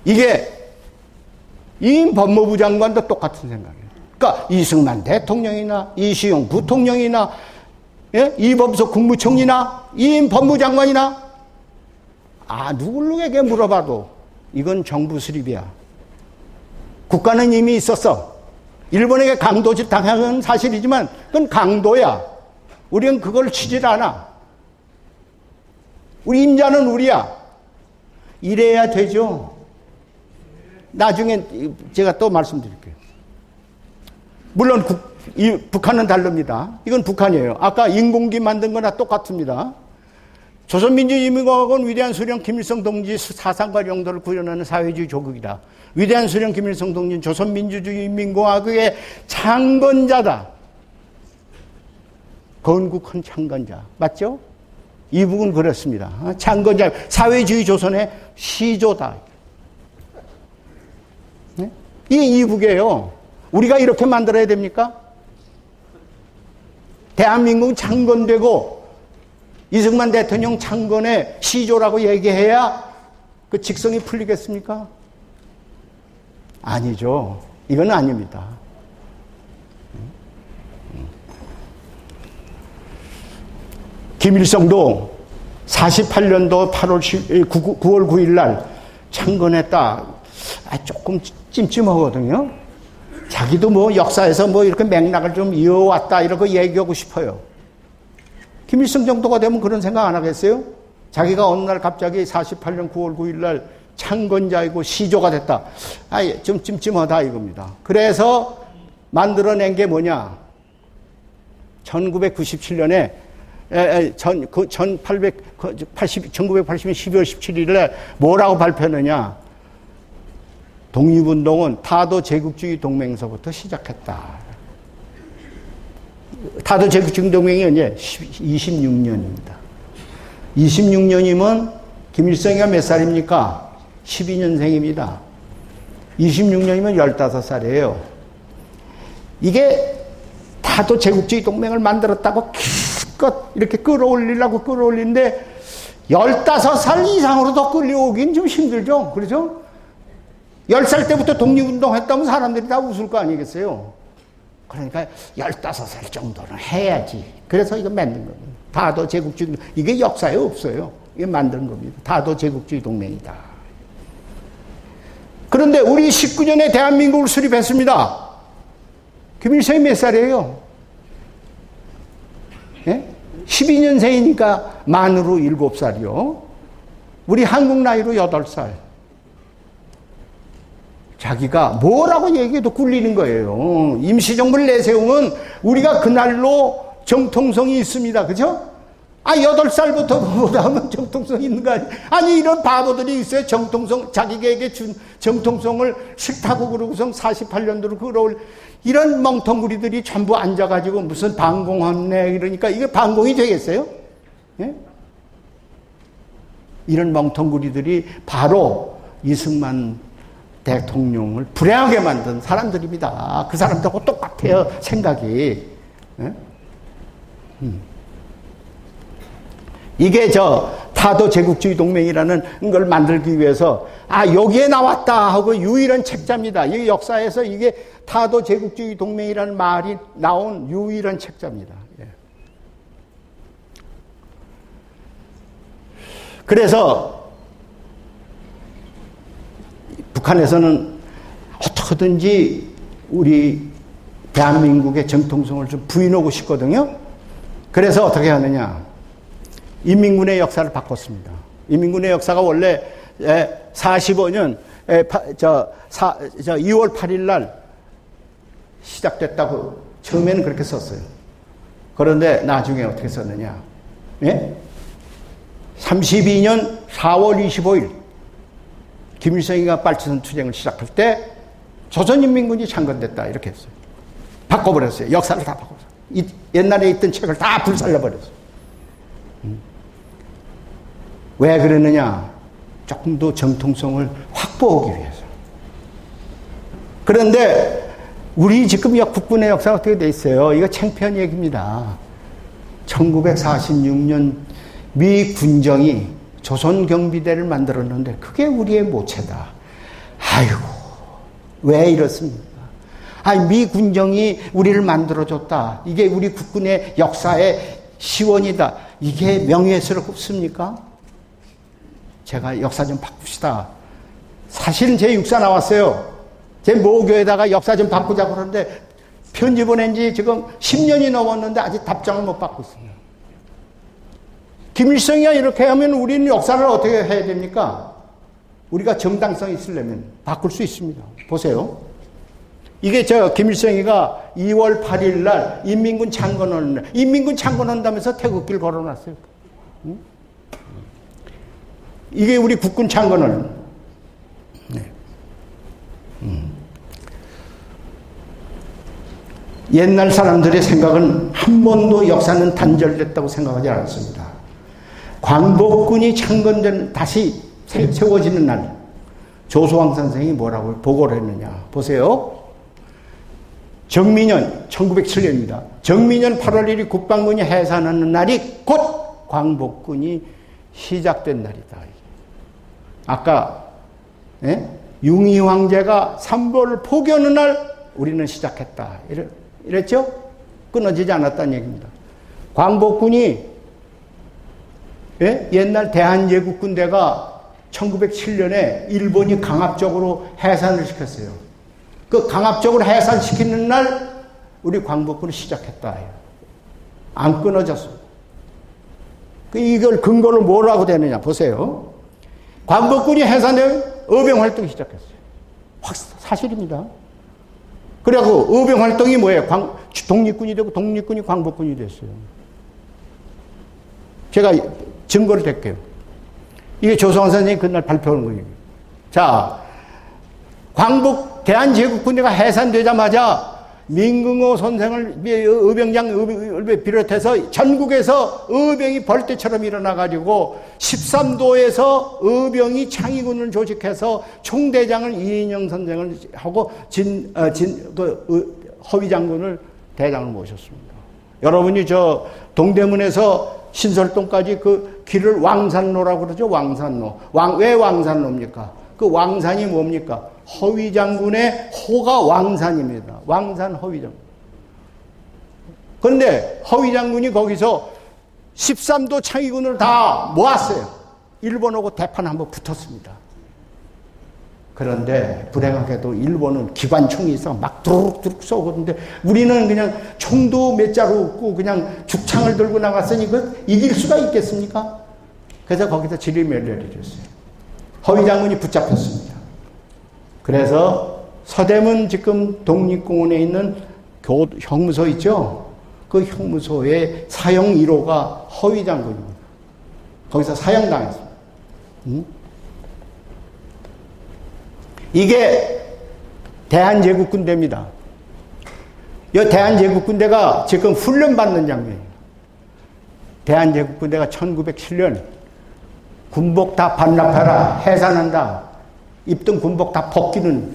Speaker 4: 이게 이 법무부 장관도 똑같은 생각이에요. 그러니까 이승만 대통령이나 이시용 부통령이나 예? 이범석 국무총리나 이인 법무부 장관이나 누구에게 물어봐도 이건 정부 수립이야. 국가는 이미 있었어. 일본에게 강도질 당한 사실이지만 그건 강도야. 우리는 그걸 치질 않아. 우리 임자는 우리야. 이래야 되죠. 나중에 제가 또 말씀드릴게요. 물론 북한은 다릅니다. 이건 북한이에요. 아까 인공기 만든 거나 똑같습니다. 조선민주인민공화국은 위대한 수령 김일성 동지 사상과 용도를 구현하는 사회주의 조국이다. 위대한 수령 김일성 동지는 조선민주주의인민공화국의 창건자다. 건국한 창건자. 맞죠? 이북은 그렇습니다. 창건자, 사회주의 조선의 시조다. 네? 이게 이북이에요. 우리가 이렇게 만들어야 됩니까? 대한민국은 창건되고 이승만 대통령 창건의 시조라고 얘기해야 그 직성이 풀리겠습니까? 아니죠. 이건 아닙니다. 김일성도 48년도 9월 9일 날 창건했다. 조금 찜찜하거든요. 자기도 뭐 역사에서 뭐 이렇게 맥락을 좀 이어왔다 이렇게 얘기하고 싶어요. 김일성 정도가 되면 그런 생각 안 하겠어요? 자기가 어느 날 갑자기 48년 9월 9일 날 창건자이고 시조가 됐다. 아예 좀 찜찜하다 이겁니다. 그래서 만들어낸 게 뭐냐? 1997년에 1980년 12월 17일에 뭐라고 발표했느냐? 독립운동은 타도 제국주의 동맹서부터 시작했다. 타도 제국주의 동맹이 언제? 26년입니다. 26년이면 김일성이가 몇 살입니까? 12년생입니다. 26년이면 15살이에요. 이게 타도 제국주의 동맹을 만들었다고 기껏 이렇게 끌어올리려고 끌어올리는데 15살 이상으로 더 끌려오긴 좀 힘들죠. 그렇죠? 10살 때부터 독립운동 했다면 사람들이 다 웃을 거 아니겠어요? 그러니까 15살 정도는 해야지. 그래서 이거 만든 겁니다. 타도 제국주의, 이게 역사에 없어요. 이게 만든 겁니다. 타도 제국주의 동맹이다. 그런데 우리 19년에 대한민국을 수립했습니다. 김일성이 몇 살이에요? 예? 12년생이니까 만으로 7살이요. 우리 한국 나이로 8살. 자기가 뭐라고 얘기해도 꿀리는 거예요. 임시정부를 내세우면 우리가 그날로 정통성이 있습니다. 그죠? 8살부터 뭐다 하면 정통성이 있는 거 아니에요? 아니, 이런 바보들이 있어요. 정통성, 자기에게 준 정통성을 싫다고 그러고서 48년도로 끌어올, 이런 멍텅구리들이 전부 앉아가지고 무슨 반공하네, 이러니까 이게 반공이 되겠어요? 예? 이런 멍텅구리들이 바로 이승만 대통령을 불행하게 만든 사람들입니다. 그 사람들하고 똑같아요, 생각이. 예? 이게 타도 제국주의 동맹이라는 걸 만들기 위해서 여기에 나왔다 하고 유일한 책자입니다. 이 역사에서 이게 타도 제국주의 동맹이라는 말이 나온 유일한 책자입니다. 예. 그래서 북한에서는 어떻게든지 우리 대한민국의 정통성을 좀 부인하고 싶거든요. 그래서 어떻게 하느냐? 인민군의 역사를 바꿨습니다. 인민군의 역사가 원래 45년 2월 8일 날 시작됐다고 처음에는 그렇게 썼어요. 그런데 나중에 어떻게 썼느냐? 예? 32년 4월 25일 김일성이가 빨치산 투쟁을 시작할 때 조선인민군이 창건됐다 이렇게 했어요. 바꿔버렸어요. 역사를 다 바꿔서. 옛날에 있던 책을 다 불살려버렸어요. 왜 그러느냐? 조금 더 정통성을 확보하기 위해서. 그런데 우리 지금 국군의 역사가 어떻게 돼 있어요? 이거 창피한 얘기입니다. 1946년 미 군정이 조선경비대를 만들었는데 그게 우리의 모체다. 아이고, 왜 이렇습니까? 미 군정이 우리를 만들어줬다. 이게 우리 국군의 역사의 시원이다. 이게 명예스럽습니까? 제가 역사 좀 바꿉시다. 사실은 제 육사 나왔어요. 제 모교에다가 역사 좀 바꾸자고 그러는데 편지 보낸 지 지금 10년이 넘었는데 아직 답장을 못 받고 있습니다. 김일성이야 이렇게 하면 우리는 역사를 어떻게 해야 됩니까? 우리가 정당성이 있으려면 바꿀 수 있습니다. 보세요. 이게 김일성이가 2월 8일 날 인민군 창건을, 인민군 창건한다면서 태극기를 걸어놨어요. 응? 이게 우리 국군 창건을. 네. 옛날 사람들의 생각은 한 번도 역사는 단절됐다고 생각하지 않았습니다. 광복군이 창건된 다시 세워지는 날 조소왕 선생이 뭐라고 보고를 했느냐 보세요. 정민년 1907년입니다. 정민년 8월 1일 국방군이 해산하는 날이 곧 광복군이 시작된 날이다. 아까 융희 황제가 삼보를 포기하는 날 우리는 시작했다. 이랬죠? 끊어지지 않았다는 얘기입니다. 광복군이 옛날 대한제국군대가 1907년에 일본이 강압적으로 해산을 시켰어요. 그 강압적으로 해산시키는 날 우리 광복군이 시작했다. 안 끊어졌어. 이걸 근거로 뭐라고 되느냐 보세요. 광복군이 해산되면 의병활동이 시작했어요. 사실입니다. 그래갖고 의병활동이 뭐예요? 독립군이 되고 독립군이 광복군이 됐어요. 제가 증거를 댈게요. 이게 조성환 선생님이 그날 발표한 거예요. 자, 대한제국군대가 해산되자마자 민궁호 선생을 의병장을 비롯해서 전국에서 의병이 벌떼처럼 일어나가지고 13도에서 의병이 창의군을 조직해서 총대장을 이인영 선생을 하고 허위장군을 대장을 모셨습니다. 여러분이 저 동대문에서 신설동까지 그 길을 왕산로라고 그러죠. 왕산로. 왜 왕산로입니까? 그 왕산이 뭡니까? 허위장군의 호가 왕산입니다. 왕산 허위장군. 그런데 허위장군이 거기서 13도 창의군을 다 모았어요. 일본하고 대판 한번 붙었습니다. 그런데 불행하게도 일본은 기관총이 있어 막 두룩두룩 쏘거든요. 우리는 그냥 총도 몇 자루 없고 그냥 죽창을 들고 나갔으니 그 이길 수가 있겠습니까? 그래서 거기서 지리멸렬해졌어요. 허위장군이 붙잡혔습니다. 그래서 서대문 지금 독립공원에 있는 형무소 있죠? 그 형무소의 사형 1호가 허위장군입니다. 거기서 사형당했습니다. 이게 대한제국군대입니다. 이 대한제국군대가 지금 훈련받는 장면이에요. 대한제국군대가 1907년 군복 다 반납해라, 해산한다. 입던 군복 다 벗기는.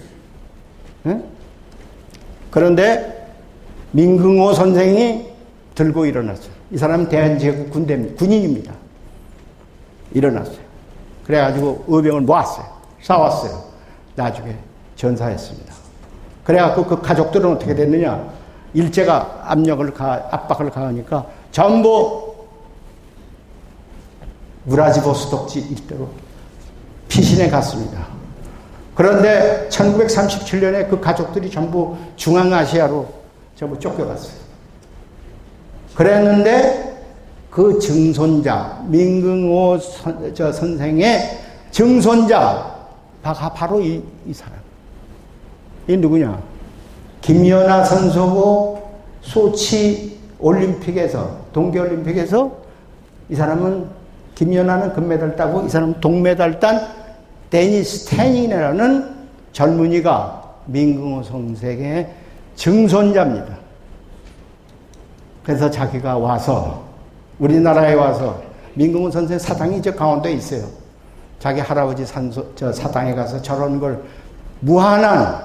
Speaker 4: 그런데 민궁호 선생이 들고 일어났어요. 이 사람은 대한제국 군인입니다. 일어났어요. 그래가지고 의병을 모았어요. 싸웠어요. 나중에 전사했습니다. 그래갖고 그 가족들은 어떻게 됐느냐? 일제가 압박을 가하니까 전부 우라지보스톡지 일대로 피신해 갔습니다. 그런데 1937년에 그 가족들이 전부 중앙아시아로 전부 쫓겨갔어요. 그랬는데 그 증손자, 민궁호 선생의 증손자가 바로 이 사람. 이 누구냐? 김연아 선수고 소치 올림픽에서, 동계올림픽에서 이 사람은 김연아는 금메달 따고 이 사람은 동메달 딴 데니스 테닌이라는 젊은이가 민궁호 선생의 증손자입니다. 그래서 자기가 와서 우리나라에 와서 민궁호 선생 사당이 저 강원도에 있어요. 자기 할아버지 사당에 가서 저런 걸 무한한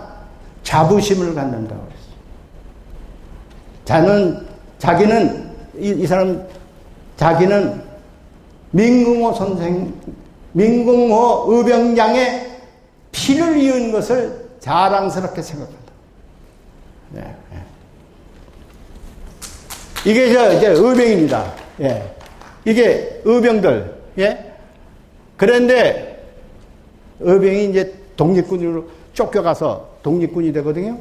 Speaker 4: 자부심을 갖는다고 그랬어요. 자기는 민궁호 선생, 민궁호 의병장의 피를 이은 것을 자랑스럽게 생각한다. 네, 네. 이게 이제 의병입니다. 예. 이게 의병들. 예. 그런데 의병이 이제 독립군으로 쫓겨가서 독립군이 되거든요.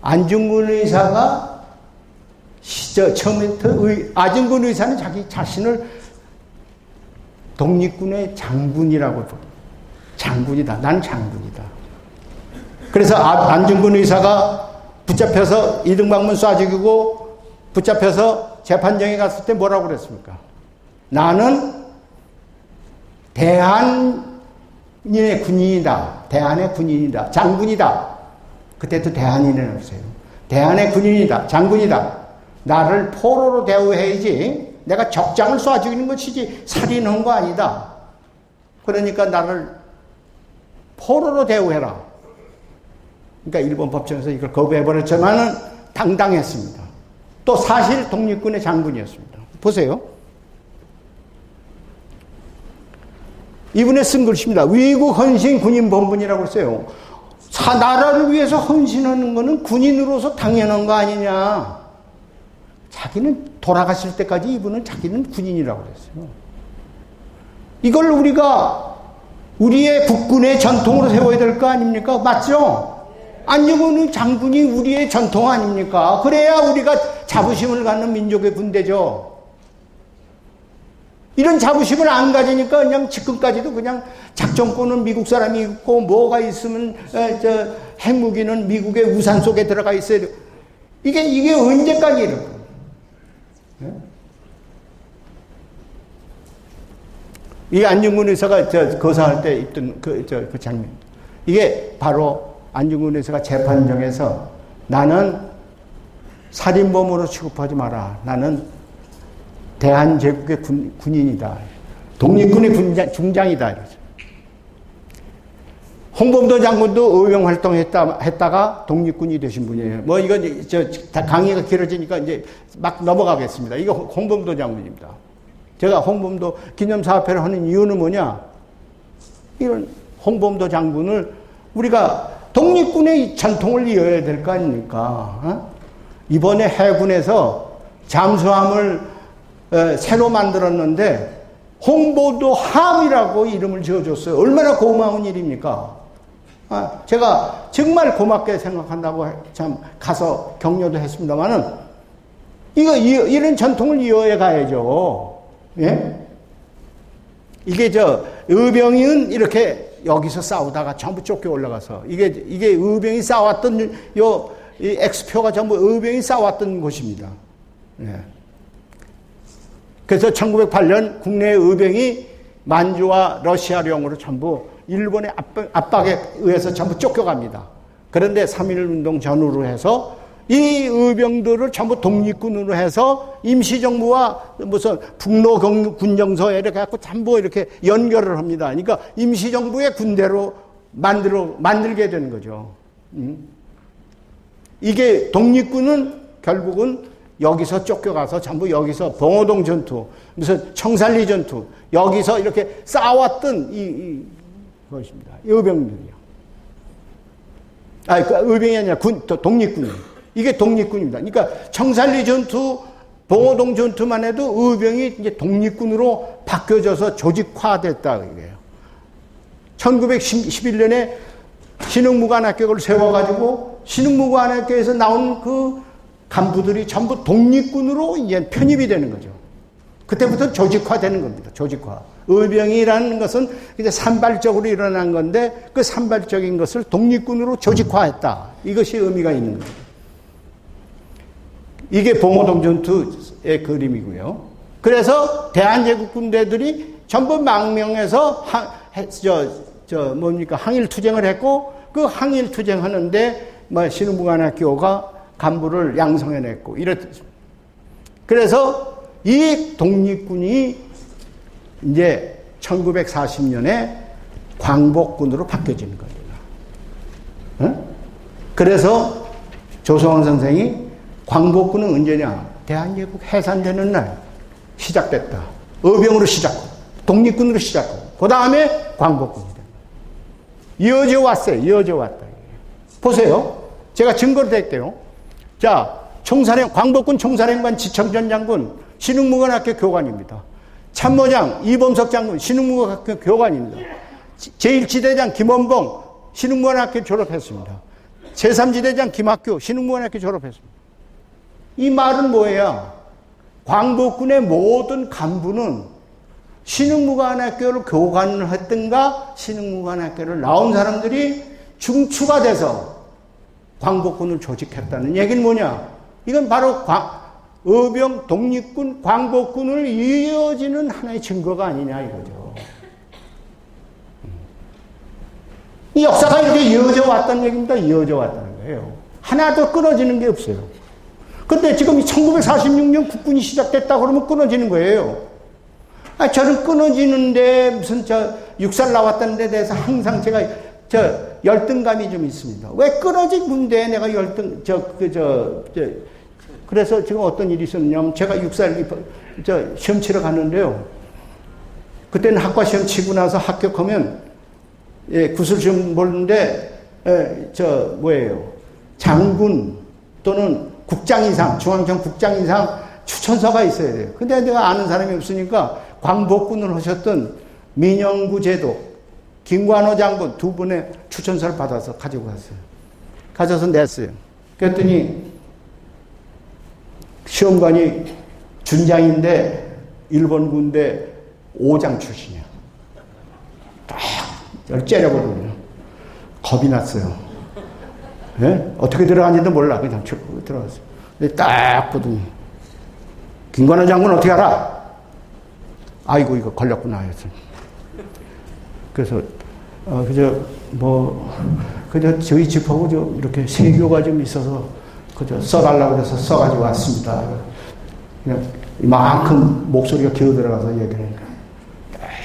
Speaker 4: 안중근 의사가 처음부터 안중근 의사는 자기 자신을 독립군의 장군이라고 봅니다. 장군이다. 난 장군이다. 그래서 안중근 의사가 붙잡혀서 이등방문 쏴 죽이고 붙잡혀서 재판정에 갔을 때 뭐라고 그랬습니까? 나는 대한의 군인이다. 대한의 군인이다. 장군이다. 그때도 대한인은 없어요. 대한의 군인이다. 장군이다. 나를 포로로 대우해야지 내가 적장을 쏴 죽이는 것이지 살인한 거 아니다. 그러니까 나를 포로로 대우해라. 그러니까 일본 법정에서 이걸 거부해버렸지만은 당당했습니다. 또 사실 독립군의 장군이었습니다. 보세요. 이분의 쓴 글씨입니다. 위국 헌신 군인 본분이라고 써요. 나라를 위해서 헌신하는 것은 군인으로서 당연한 거 아니냐. 자기는 돌아가실 때까지 이분은 자기는 군인이라고 그랬어요. 이걸 우리가 우리의 국군의 전통으로 세워야 될 거 아닙니까? 맞죠? 안중근 장군이 우리의 전통 아닙니까? 그래야 우리가 자부심을 갖는 민족의 군대죠. 이런 자부심을 안 가지니까 그냥 지금까지도 그냥 작전권은 미국 사람이 있고 뭐가 있으면 핵무기는 미국의 우산 속에 들어가 있어야 돼. 이게 언제까지 이럴까? 이 안중근 의사가 거사할 때 입던 그 장면. 이게 바로 안중근 의사가 재판정에서 나는 살인범으로 취급하지 마라. 나는 대한제국의 군인이다. 독립군의 중장이다. 이러죠. 홍범도 장군도 의병 활동했다가 독립군이 되신 분이에요. 뭐 이거 강의가 길어지니까 이제 막 넘어가겠습니다. 이거 홍범도 장군입니다. 제가 홍범도 기념사업회를 하는 이유는 뭐냐? 이런 홍범도 장군을 우리가 독립군의 전통을 이어야 될 거 아닙니까? 이번에 해군에서 잠수함을 새로 만들었는데 홍보도 함이라고 이름을 지어줬어요. 얼마나 고마운 일입니까? 제가 정말 고맙게 생각한다고 참 가서 격려도 했습니다만은 이런 전통을 이어해 가야죠. 예? 이게 의병은 이렇게 여기서 싸우다가 전부 쫓겨 올라가서 이게 의병이 싸웠던 이 X표가 전부 의병이 싸웠던 곳입니다. 예. 그래서 1908년 국내 의병이 만주와 러시아령으로 전부 일본의 압박에 의해서 전부 쫓겨갑니다. 그런데 3.1운동 전후로 해서 이 의병들을 전부 독립군으로 해서 임시정부와 무슨 북로 군정서에 이렇게 갖고 전부 이렇게 연결을 합니다. 그러니까 임시정부의 군대로 만들게 되는 거죠. 이게 독립군은 결국은 여기서 쫓겨가서 전부 여기서 봉오동 전투, 무슨 청산리 전투, 여기서 이렇게 싸웠던 것입니다. 의병들이요. 의병이 아니라 독립군이에요. 이게 독립군입니다. 그러니까 청산리 전투, 봉오동 전투만 해도 의병이 이제 독립군으로 바뀌어져서 조직화됐다 이거예요. 1911년에 신흥무관학교를 세워가지고 신흥무관학교에서 나온 그 간부들이 전부 독립군으로 이제 편입이 되는 거죠. 그때부터 조직화되는 겁니다. 조직화. 의병이라는 것은 이제 산발적으로 일어난 건데 그 산발적인 것을 독립군으로 조직화했다. 이것이 의미가 있는 거죠. 이게 봉오동 전투의 그림이고요. 그래서 대한제국 군대들이 전부 망명해서 항일 투쟁을 했고 그 항일 투쟁하는데 신흥무관학교가 간부를 양성해냈고 이랬습니다. 그래서 이 독립군이 이제 1940년에 광복군으로 바뀌어지는 겁니다. 그래서 조성원 선생이 광복군은 언제냐? 대한제국 해산되는 날 시작됐다. 의병으로 시작하고 독립군으로 시작하고 그 다음에 광복군이다. 이어져 왔어요. 이어져 왔다. 보세요. 제가 증거를 댈게요. 자, 광복군 총사령관 지청전 장군 신흥무관학교 교관입니다. 참모장 이범석 장군 신흥무관학교 교관입니다. 제1지대장 김원봉 신흥무관학교 졸업했습니다. 제3지대장 김학규 신흥무관학교 졸업했습니다. 이 말은 뭐예요? 광복군의 모든 간부는 신흥무관학교를 교관을 했든가 신흥무관학교를 나온 사람들이 중추가 돼서 광복군을 조직했다는 얘기는 뭐냐? 이건 바로 의병, 독립군, 광복군을 이어지는 하나의 증거가 아니냐 이거죠. 이 역사가 이렇게 이어져 왔다는 얘기입니다. 이어져 왔다는 거예요. 하나도 끊어지는 게 없어요. 근데 지금 1946년 국군이 시작됐다 그러면 끊어지는 거예요. 저는 끊어지는데 무슨 육살 나왔다는 데 대해서 항상 제가 열등감이 좀 있습니다. 왜 끊어진 군대에 내가 그래서 지금 어떤 일이 있었냐면 제가 육살 시험 치러 갔는데요. 그때는 학과 시험 치고 나서 합격하면 구술 시험 보는데 장군 또는 국장 이상, 중앙청 국장 이상 추천서가 있어야 돼요. 근데 내가 아는 사람이 없으니까 광복군을 하셨던 민영구 제독, 김관호 장군 두 분의 추천서를 받아서 가지고 갔어요. 가져서 냈어요. 그랬더니 시험관이 준장인데 일본 군대 5장 출신이야. 딱 째려버리면 겁이 났어요. 예? 어떻게 들어갔는지도 몰라. 그냥 들어갔어요. 근데 딱 보더니 김관원 장군 어떻게 알아? 아이고 이거 걸렸구나 했어요. 그래서 그저 저희 집하고 이렇게 세교가 좀 있어서 그저 써달라고 해서 써가지고 왔습니다. 그냥 이만큼 목소리가 기어 들어가서 얘기를 하니까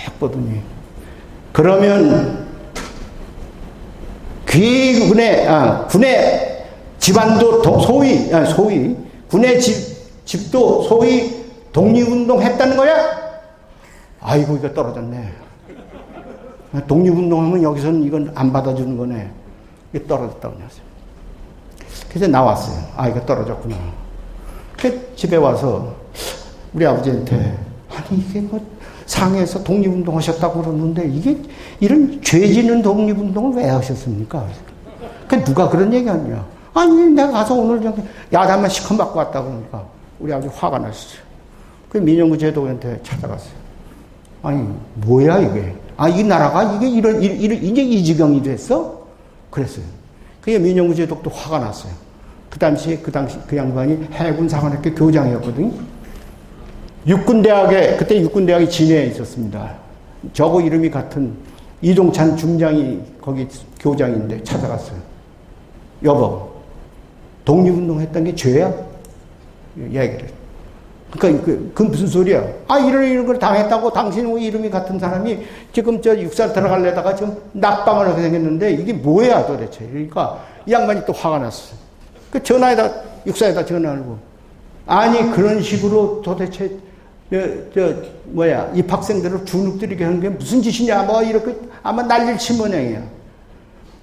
Speaker 4: 딱 보더니 그러면 군의 집안도 소위 군의 집도 소위 독립운동 했다는 거야? 아이고 이거 떨어졌네. 독립운동하면 여기서는 이건 안 받아주는 거네. 이게 떨어졌다고 했어요. 그래서 나왔어요. 아 이거 떨어졌구나. 그 집에 와서 우리 아버지한테 아니 이게 뭐 상해에서 독립운동 하셨다고 그러는데 이게 이런 죄지는 독립운동을 왜 하셨습니까? 그 누가 그런 얘기 하냐? 아니 내가 가서 오늘 야단만 시커 맞고 왔다 그러니까 우리 아버지 화가 났어요. 그 민영구 제독한테 찾아갔어요. 아니 뭐야 이게? 아 이 나라가 이게 이제 이 지경이 됐어? 그랬어요. 그게 민영구 제독도 화가 났어요. 그 당시 그 양반이 해군 사관학교 교장이었거든요. 육군대학에 그때 육군대학이 진해에 있었습니다. 저거 이름이 같은 이동찬 중장이 거기 교장인데 찾아갔어요. 여보, 독립운동 했던 게 죄야? 얘기를. 그러니까 그 무슨 소리야? 아 이런 걸 당했다고 당신 이름이 같은 사람이 지금 저 육사 들어가려다가 지금 낙방을 하게 생겼는데 이게 뭐야 도대체? 그러니까 이 양반이 또 화가 났어. 그 육사에다 전화하고 아니 그런 식으로 도대체 입학생들을 주눅들이게 하는 게 무슨 짓이냐 뭐 이렇게 아마 난리를 친 모양이야.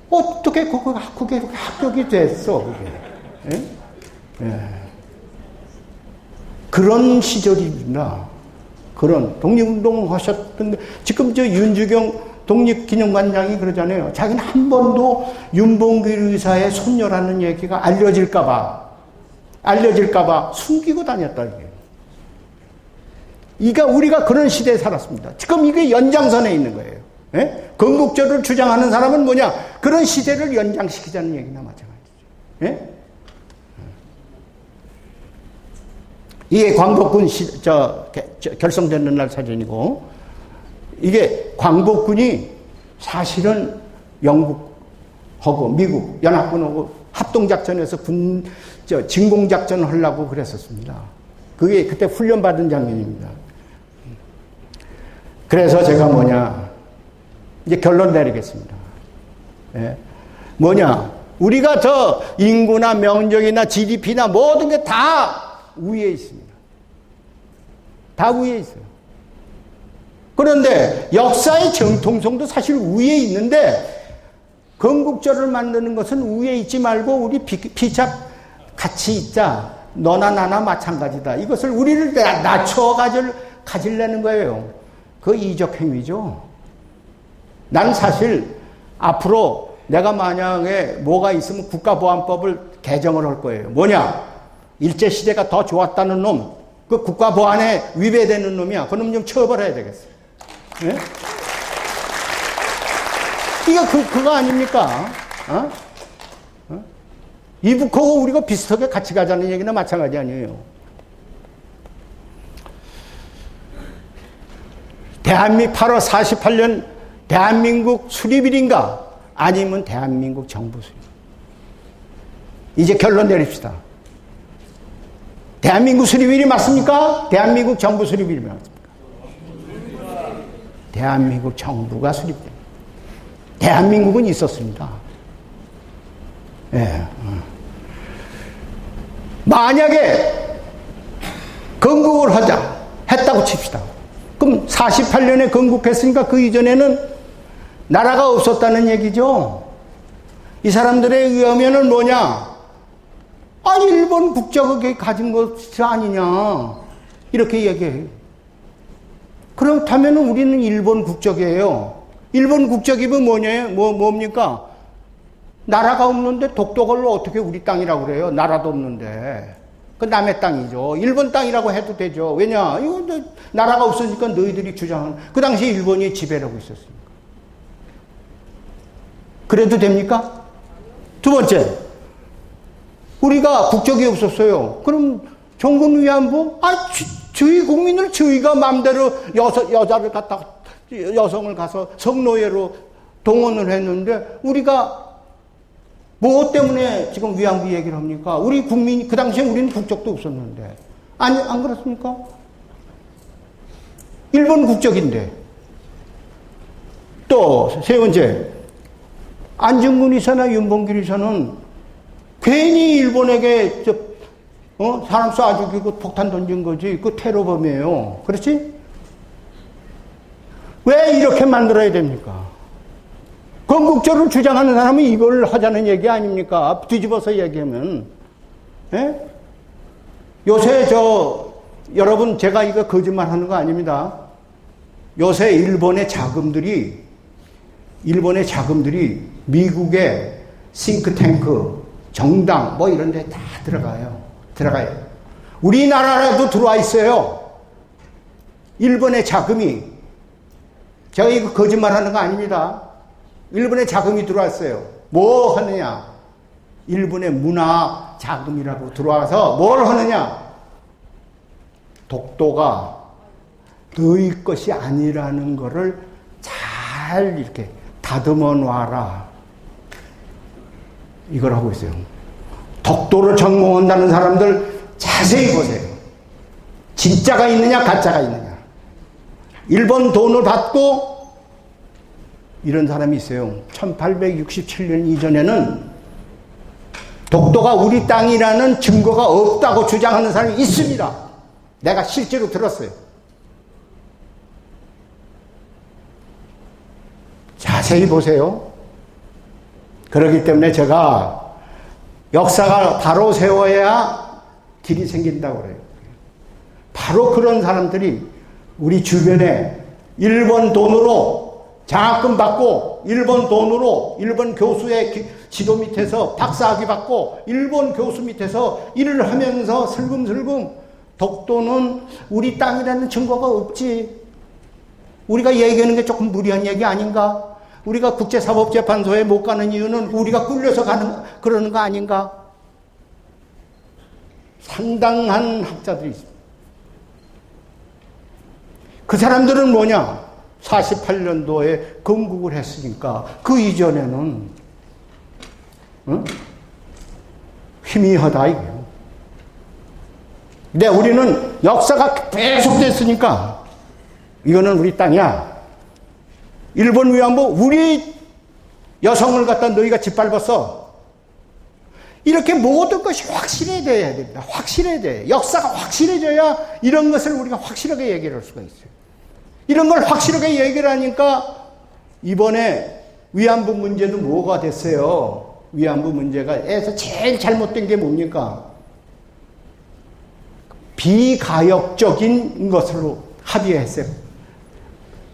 Speaker 4: 어떻게 그게 합격이 됐어 그게? 예? 예. 그런 시절입니다. 그런 독립운동 하셨던 게 지금 저 윤주경 독립기념관장이 그러잖아요. 자기는 한 번도 윤봉길 의사의 손녀라는 얘기가 알려질까봐 숨기고 다녔다 이게. 우리가 그런 시대에 살았습니다. 지금 이게 연장선에 있는 거예요. 예? 건국절을 주장하는 사람은 뭐냐? 그런 시대를 연장시키자는 얘기나 마찬가지죠. 예? 이게 광복군 결성되는 날 사진이고, 이게 광복군이 사실은 영국하고 미국 연합군하고 합동작전에서 진공작전을 하려고 그랬었습니다. 그게 그때 훈련받은 장면입니다. 그래서 제가 이제 결론 내리겠습니다. 예. 우리가 저 인구나 면적이나 GDP나 모든 게 다 위에 있습니다. 다 위에 있어요. 그런데 역사의 정통성도 사실 위에 있는데 건국절을 만드는 것은 위에 있지 말고 우리 피차 같이 있자. 너나 나나 마찬가지다. 이것을 우리를 낮춰 가지려는 거예요. 그 이적 행위죠. 난 사실 앞으로 내가 만약에 뭐가 있으면 국가보안법을 개정을 할 거예요. 일제시대가 더 좋았다는 놈, 그 국가보안에 위배되는 놈이야. 그 놈 좀 처벌해야 되겠어요. 네? 이게 그거 아닙니까? 이북하고 우리가 비슷하게 같이 가자는 얘기나 마찬가지 아니에요. 8월 48년 대한민국 수립일인가? 아니면 대한민국 정부 수립. 이제 결론 내립시다. 대한민국 수립일이 맞습니까? 대한민국 정부 수립일이 맞습니까? 대한민국 정부가 수립됩니다. 대한민국은 있었습니다. 예. 만약에 건국을 했다고 칩시다. 그럼 48년에 건국했으니까 그 이전에는 나라가 없었다는 얘기죠. 이 사람들에 의하면은 아니 일본 국적을 가진 것이 아니냐 이렇게 얘기해요. 그렇다면 우리는 일본 국적이에요. 일본 국적이면 뭡니까? 나라가 없는데 독도를 어떻게 우리 땅이라고 그래요? 나라도 없는데. 그 남의 땅이죠. 일본 땅이라고 해도 되죠. 왜냐? 이거 나라가 없으니까 너희들이 주장하는. 그 당시 일본이 지배를 하고 있었으니까. 그래도 됩니까? 두 번째, 우리가 국적이 없었어요. 그럼 정군 위안부? 저희 국민을 저희가 마음대로 여자를 갖다가, 여성을 가서 성노예로 동원을 했는데, 우리가 뭐 때문에 지금 위안부 얘기를 합니까? 우리 국민이, 그 당시에 우리는 국적도 없었는데. 아니, 안 그렇습니까? 일본 국적인데. 또, 세 번째, 안중근 의사나 윤봉길 의사는 괜히 일본에게 사람 쏴 죽이고 폭탄 던진 거지. 그 테러범이에요. 그렇지? 왜 이렇게 만들어야 됩니까? 건국절을 주장하는 사람은 이걸 하자는 얘기 아닙니까? 뒤집어서 얘기하면. 예? 요새 여러분, 제가 이거 거짓말 하는 거 아닙니다. 요새 일본의 자금들이 미국의 싱크탱크, 정당, 뭐 이런 데 다 들어가요. 우리나라라도 들어와 있어요. 일본의 자금이. 제가 이거 거짓말 하는 거 아닙니다. 일본의 자금이 들어왔어요. 뭐 하느냐? 일본의 문화 자금이라고 들어와서 뭘 하느냐? 독도가 너희 것이 아니라는 거를 잘 이렇게 다듬어 놔라. 이걸 하고 있어요. 독도를 전공한다는 사람들 자세히 보세요. 진짜가 있느냐, 가짜가 있느냐. 일본 돈을 받고 이런 사람이 있어요. 1867년 이전에는 독도가 우리 땅이라는 증거가 없다고 주장하는 사람이 있습니다. 내가 실제로 들었어요. 자세히 보세요. 그렇기 때문에 제가 역사가 바로 세워야 길이 생긴다고 그래요. 바로 그런 사람들이 우리 주변에 일본 돈으로 장학금 받고 일본 돈으로 일본 교수의 지도 밑에서 박사학위 받고 일본 교수 밑에서 일을 하면서 슬금슬금 독도는 우리 땅이라는 증거가 없지. 우리가 얘기하는 게 조금 무리한 얘기 아닌가? 우리가 국제사법재판소에 못 가는 이유는 우리가 끌려서 그러는 거 아닌가? 상당한 학자들이 있습니다. 그 사람들은 뭐냐? 48년도에 건국을 했으니까 그 이전에는 희미하다 이거예요. 근데 우리는 역사가 계속됐으니까 이거는 우리 땅이야. 일본 위안부 우리 여성을 갖다 너희가 짓밟았어. 이렇게 모든 것이 확실해져야 됩니다. 확실해야 돼. 역사가 확실해져야 이런 것을 우리가 확실하게 얘기를 할 수가 있어요. 이런 걸 확실하게 얘기를 하니까 이번에 위안부 문제도 뭐가 됐어요. 위안부 문제가 에서 제일 잘못된 게 뭡니까? 비가역적인 것으로 합의했어요.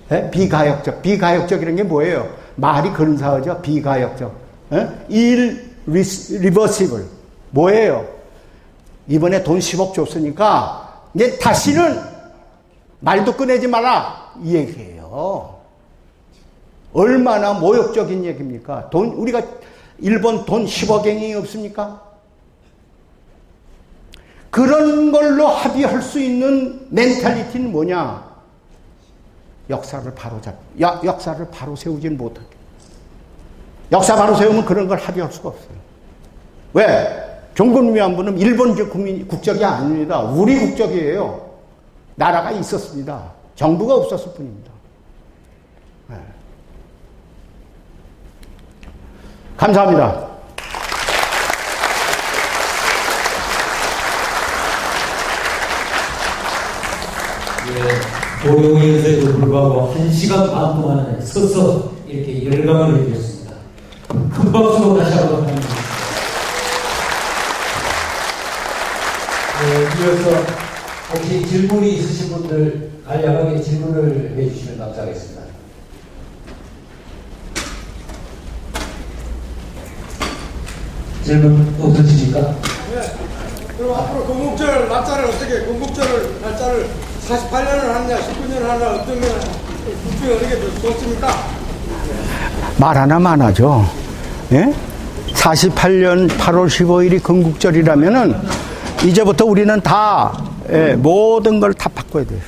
Speaker 4: 네? 비가역적이라는 게 뭐예요? 말이 근사하죠. 비가역적. irreversible. 뭐예요? 이번에 돈 10억 줬으니까 이제 다시는 말도 꺼내지 마라 이 얘기예요. 얼마나 모욕적인 얘기입니까? 우리가 일본 돈 10억행이 없습니까? 그런 걸로 합의할 수 있는 멘탈리티는 뭐냐? 역사를 바로 세우지는 못하게. 역사 바로 세우면 그런 걸 합의할 수가 없어요. 왜? 종군 위안부는 일본 국적이 아닙니다. 우리 국적이에요. 나라가 있었습니다. 정부가 없었을 뿐입니다. 네. 감사합니다.
Speaker 5: 고령에서에도 불구하고 1시간 반 동안 서서 이렇게 열강을 해주셨습니다. 큰 박수로 다시 한번 합니다. 이어서 혹시 질문이 있으신 분들 간략하게 질문을 해주시면 감사하겠습니다. 질문 없으십니까?
Speaker 6: 네. 그럼 앞으로 건국절 날짜를 어떻게, 건국절 날짜를 48년을 하느냐, 19년을 하느냐, 어떤 면 국정이 어느 게 더 좋습니까?
Speaker 4: 말 하나만 하죠. 예? 48년 8월 15일이 건국절이라면은 이제부터 우리는 다 모든 걸 다 바꿔야 돼요.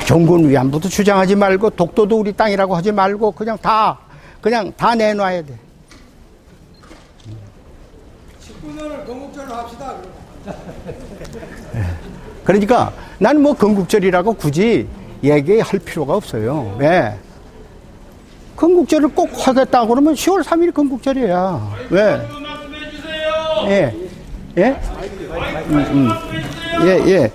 Speaker 4: 종군 위안부도 주장하지 말고 독도도 우리 땅이라고 하지 말고 그냥 다 내놔야 돼.
Speaker 6: 19년을 건국절을 합시다.
Speaker 4: 그러니까 난 뭐 건국절이라고 굳이 얘기할 필요가 없어요. 왜? 건국절을 꼭 하겠다 그러면 10월 3일이 건국절이야. 왜? 예. 예? 예.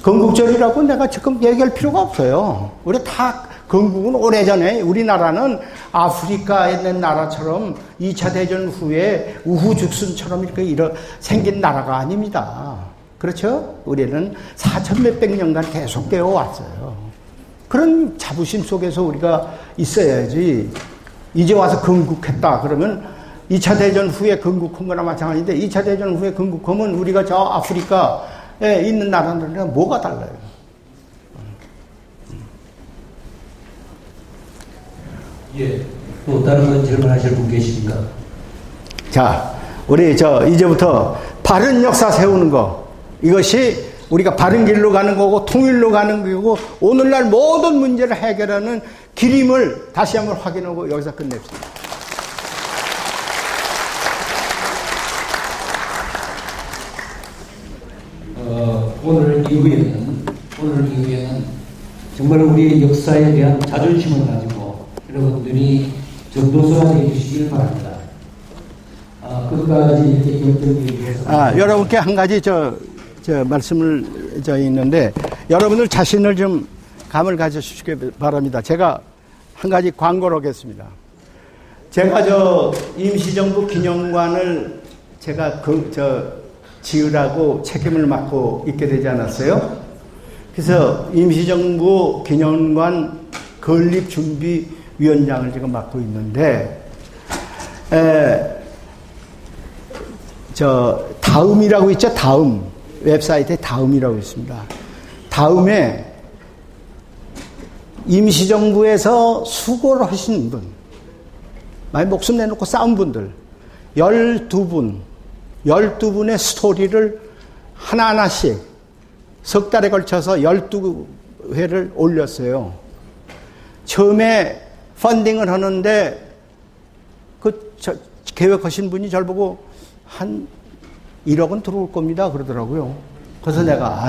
Speaker 4: 건국절이라고 내가 지금 얘기할 필요가 없어요. 우리 다 건국은 오래전에 우리나라는 아프리카에 있는 나라처럼 2차 대전 후에 우후죽순처럼 이렇게 생긴 나라가 아닙니다. 그렇죠? 우리는 4천 몇백 년간 계속되어 왔어요. 그런 자부심 속에서 우리가 있어야지. 이제 와서 건국했다 그러면 2차 대전 후에 건국한 거나 마찬가지인데 2차 대전 후에 건국하면 우리가 저 아프리카에 있는 나라들이랑 뭐가 달라요?
Speaker 5: 예. 또 다른 분 질문하실 분 계십니까?
Speaker 4: 자, 우리 이제부터 바른 역사 세우는 거. 이것이 우리가 바른 길로 가는 거고 통일로 가는 거고 오늘날 모든 문제를 해결하는 길임을 다시 한번 확인하고 여기서 끝냅시다.
Speaker 5: 오늘 이후에는 정말 우리의 역사에 대한 자존심을 가지고 여러분들이 정도소환해 주시길 바랍니다. 끝까지 이렇게 결정해 주셔서.
Speaker 4: 여러분께 한 가지 말씀을 있는데 여러분들 자신을 좀 감을 가져주시기 바랍니다. 제가 한 가지 광고를 하겠습니다. 제가 임시정부 기념관을 제가 지으라고 책임을 맡고 있게 되지 않았어요? 그래서 임시정부 기념관 건립준비위원장을 지금 맡고 있는데, 다음이라고 있죠? 다음. 웹사이트에 다음이라고 있습니다. 다음에 임시정부에서 수고를 하신 분, 많이 목숨 내놓고 싸운 분들, 12분의 스토리를 하나하나씩 석 달에 걸쳐서 12회를 올렸어요. 처음에 펀딩을 하는데 계획하신 분이 저를 보고 한 1억은 들어올 겁니다 그러더라고요. 그래서 내가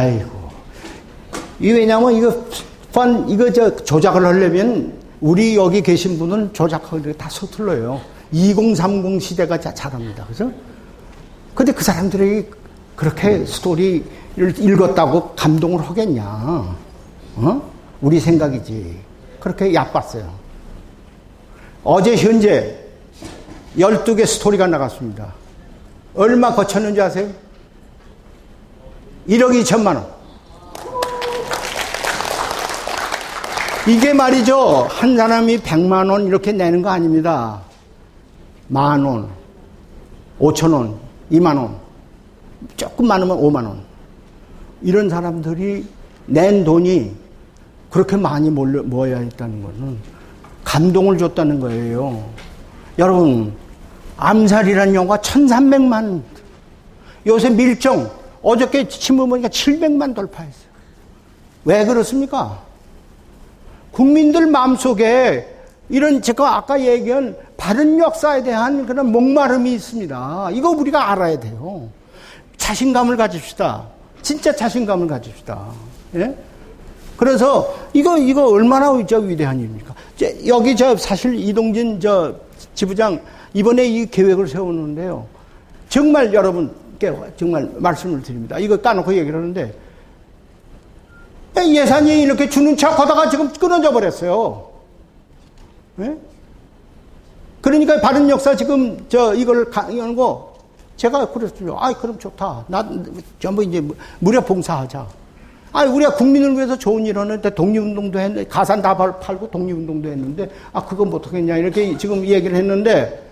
Speaker 4: 왜냐면 이거 조작을 하려면 우리 여기 계신 분은 조작하기 다 서툴러요. 2030 시대가 잘합니다. 그래서 근데 그 사람들이 그렇게 스토리를 읽었다고 감동을 하겠냐? 우리 생각이지. 그렇게 얕봤어요. 어제 현재 12개 스토리가 나갔습니다. 얼마 거쳤는지 아세요? 1억 2천만 원. 이게 말이죠. 한 사람이 100만 원 이렇게 내는 거 아닙니다. 10,000원, 5,000원, 2만 원, 조금 많으면 5만 원. 이런 사람들이 낸 돈이 그렇게 많이 모여야 했다는 것은 감동을 줬다는 거예요. 여러분, 암살이라는 영화 1,300만. 요새 밀정, 어저께 신문 보니까 700만 돌파했어요. 왜 그렇습니까? 국민들 마음속에 이런 제가 아까 얘기한 바른 역사에 대한 그런 목마름이 있습니다. 이거 우리가 알아야 돼요. 자신감을 가집시다. 진짜 자신감을 가집시다. 예? 그래서 이거 얼마나 위대한 일입니까? 여기 사실 이동진 지부장 이번에 이 계획을 세우는데요. 정말 여러분께 정말 말씀을 드립니다. 이거 까놓고 얘기를 하는데 예산이 이렇게 주는 척 하다가 지금 끊어져 버렸어요. 네? 그러니까 바른 역사 지금 이걸 강의하는 거 제가 그랬어요. 그럼 좋다. 전부 이제 무료 봉사하자. 우리가 국민을 위해서 좋은 일 하는데 독립운동도 했는데 가산 다 팔고 독립운동도 했는데 그건 못 하겠냐 이렇게 지금 얘기를 했는데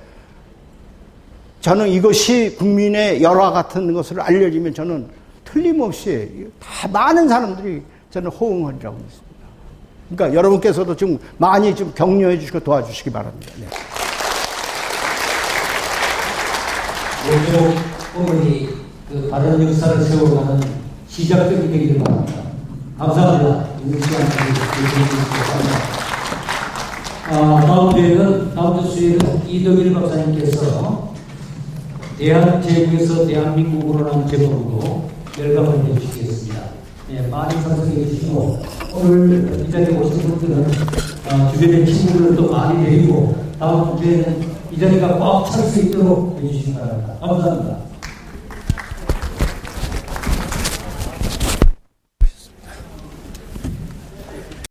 Speaker 4: 저는 이것이 국민의 열화 같은 것을 알려지면 저는 틀림없이 다 많은 사람들이 저는 호응하리라고 믿습니다. 그러니까 여러분께서도 좀 많이 좀 격려해 주시고 도와주시기 바랍니다. 네.
Speaker 5: 오늘 어머니 그 바른 역사를 세워가는 시작점이 되기를 바랍니다. 감사합니다. 있는 시간 다음 주 수요일은 이덕일 박사님께서 대한제국에서 대한민국으로라는 제목으로 열강을 해주시겠습니다. 네, 많이 참석해 주시고 오늘 이 자리에 오신 분들은 주변의 친구들도 많이 데리고 다음 주에는 이 자리가 꽉 찰 수 있도록 해주시기 바랍니다. 감사합니다.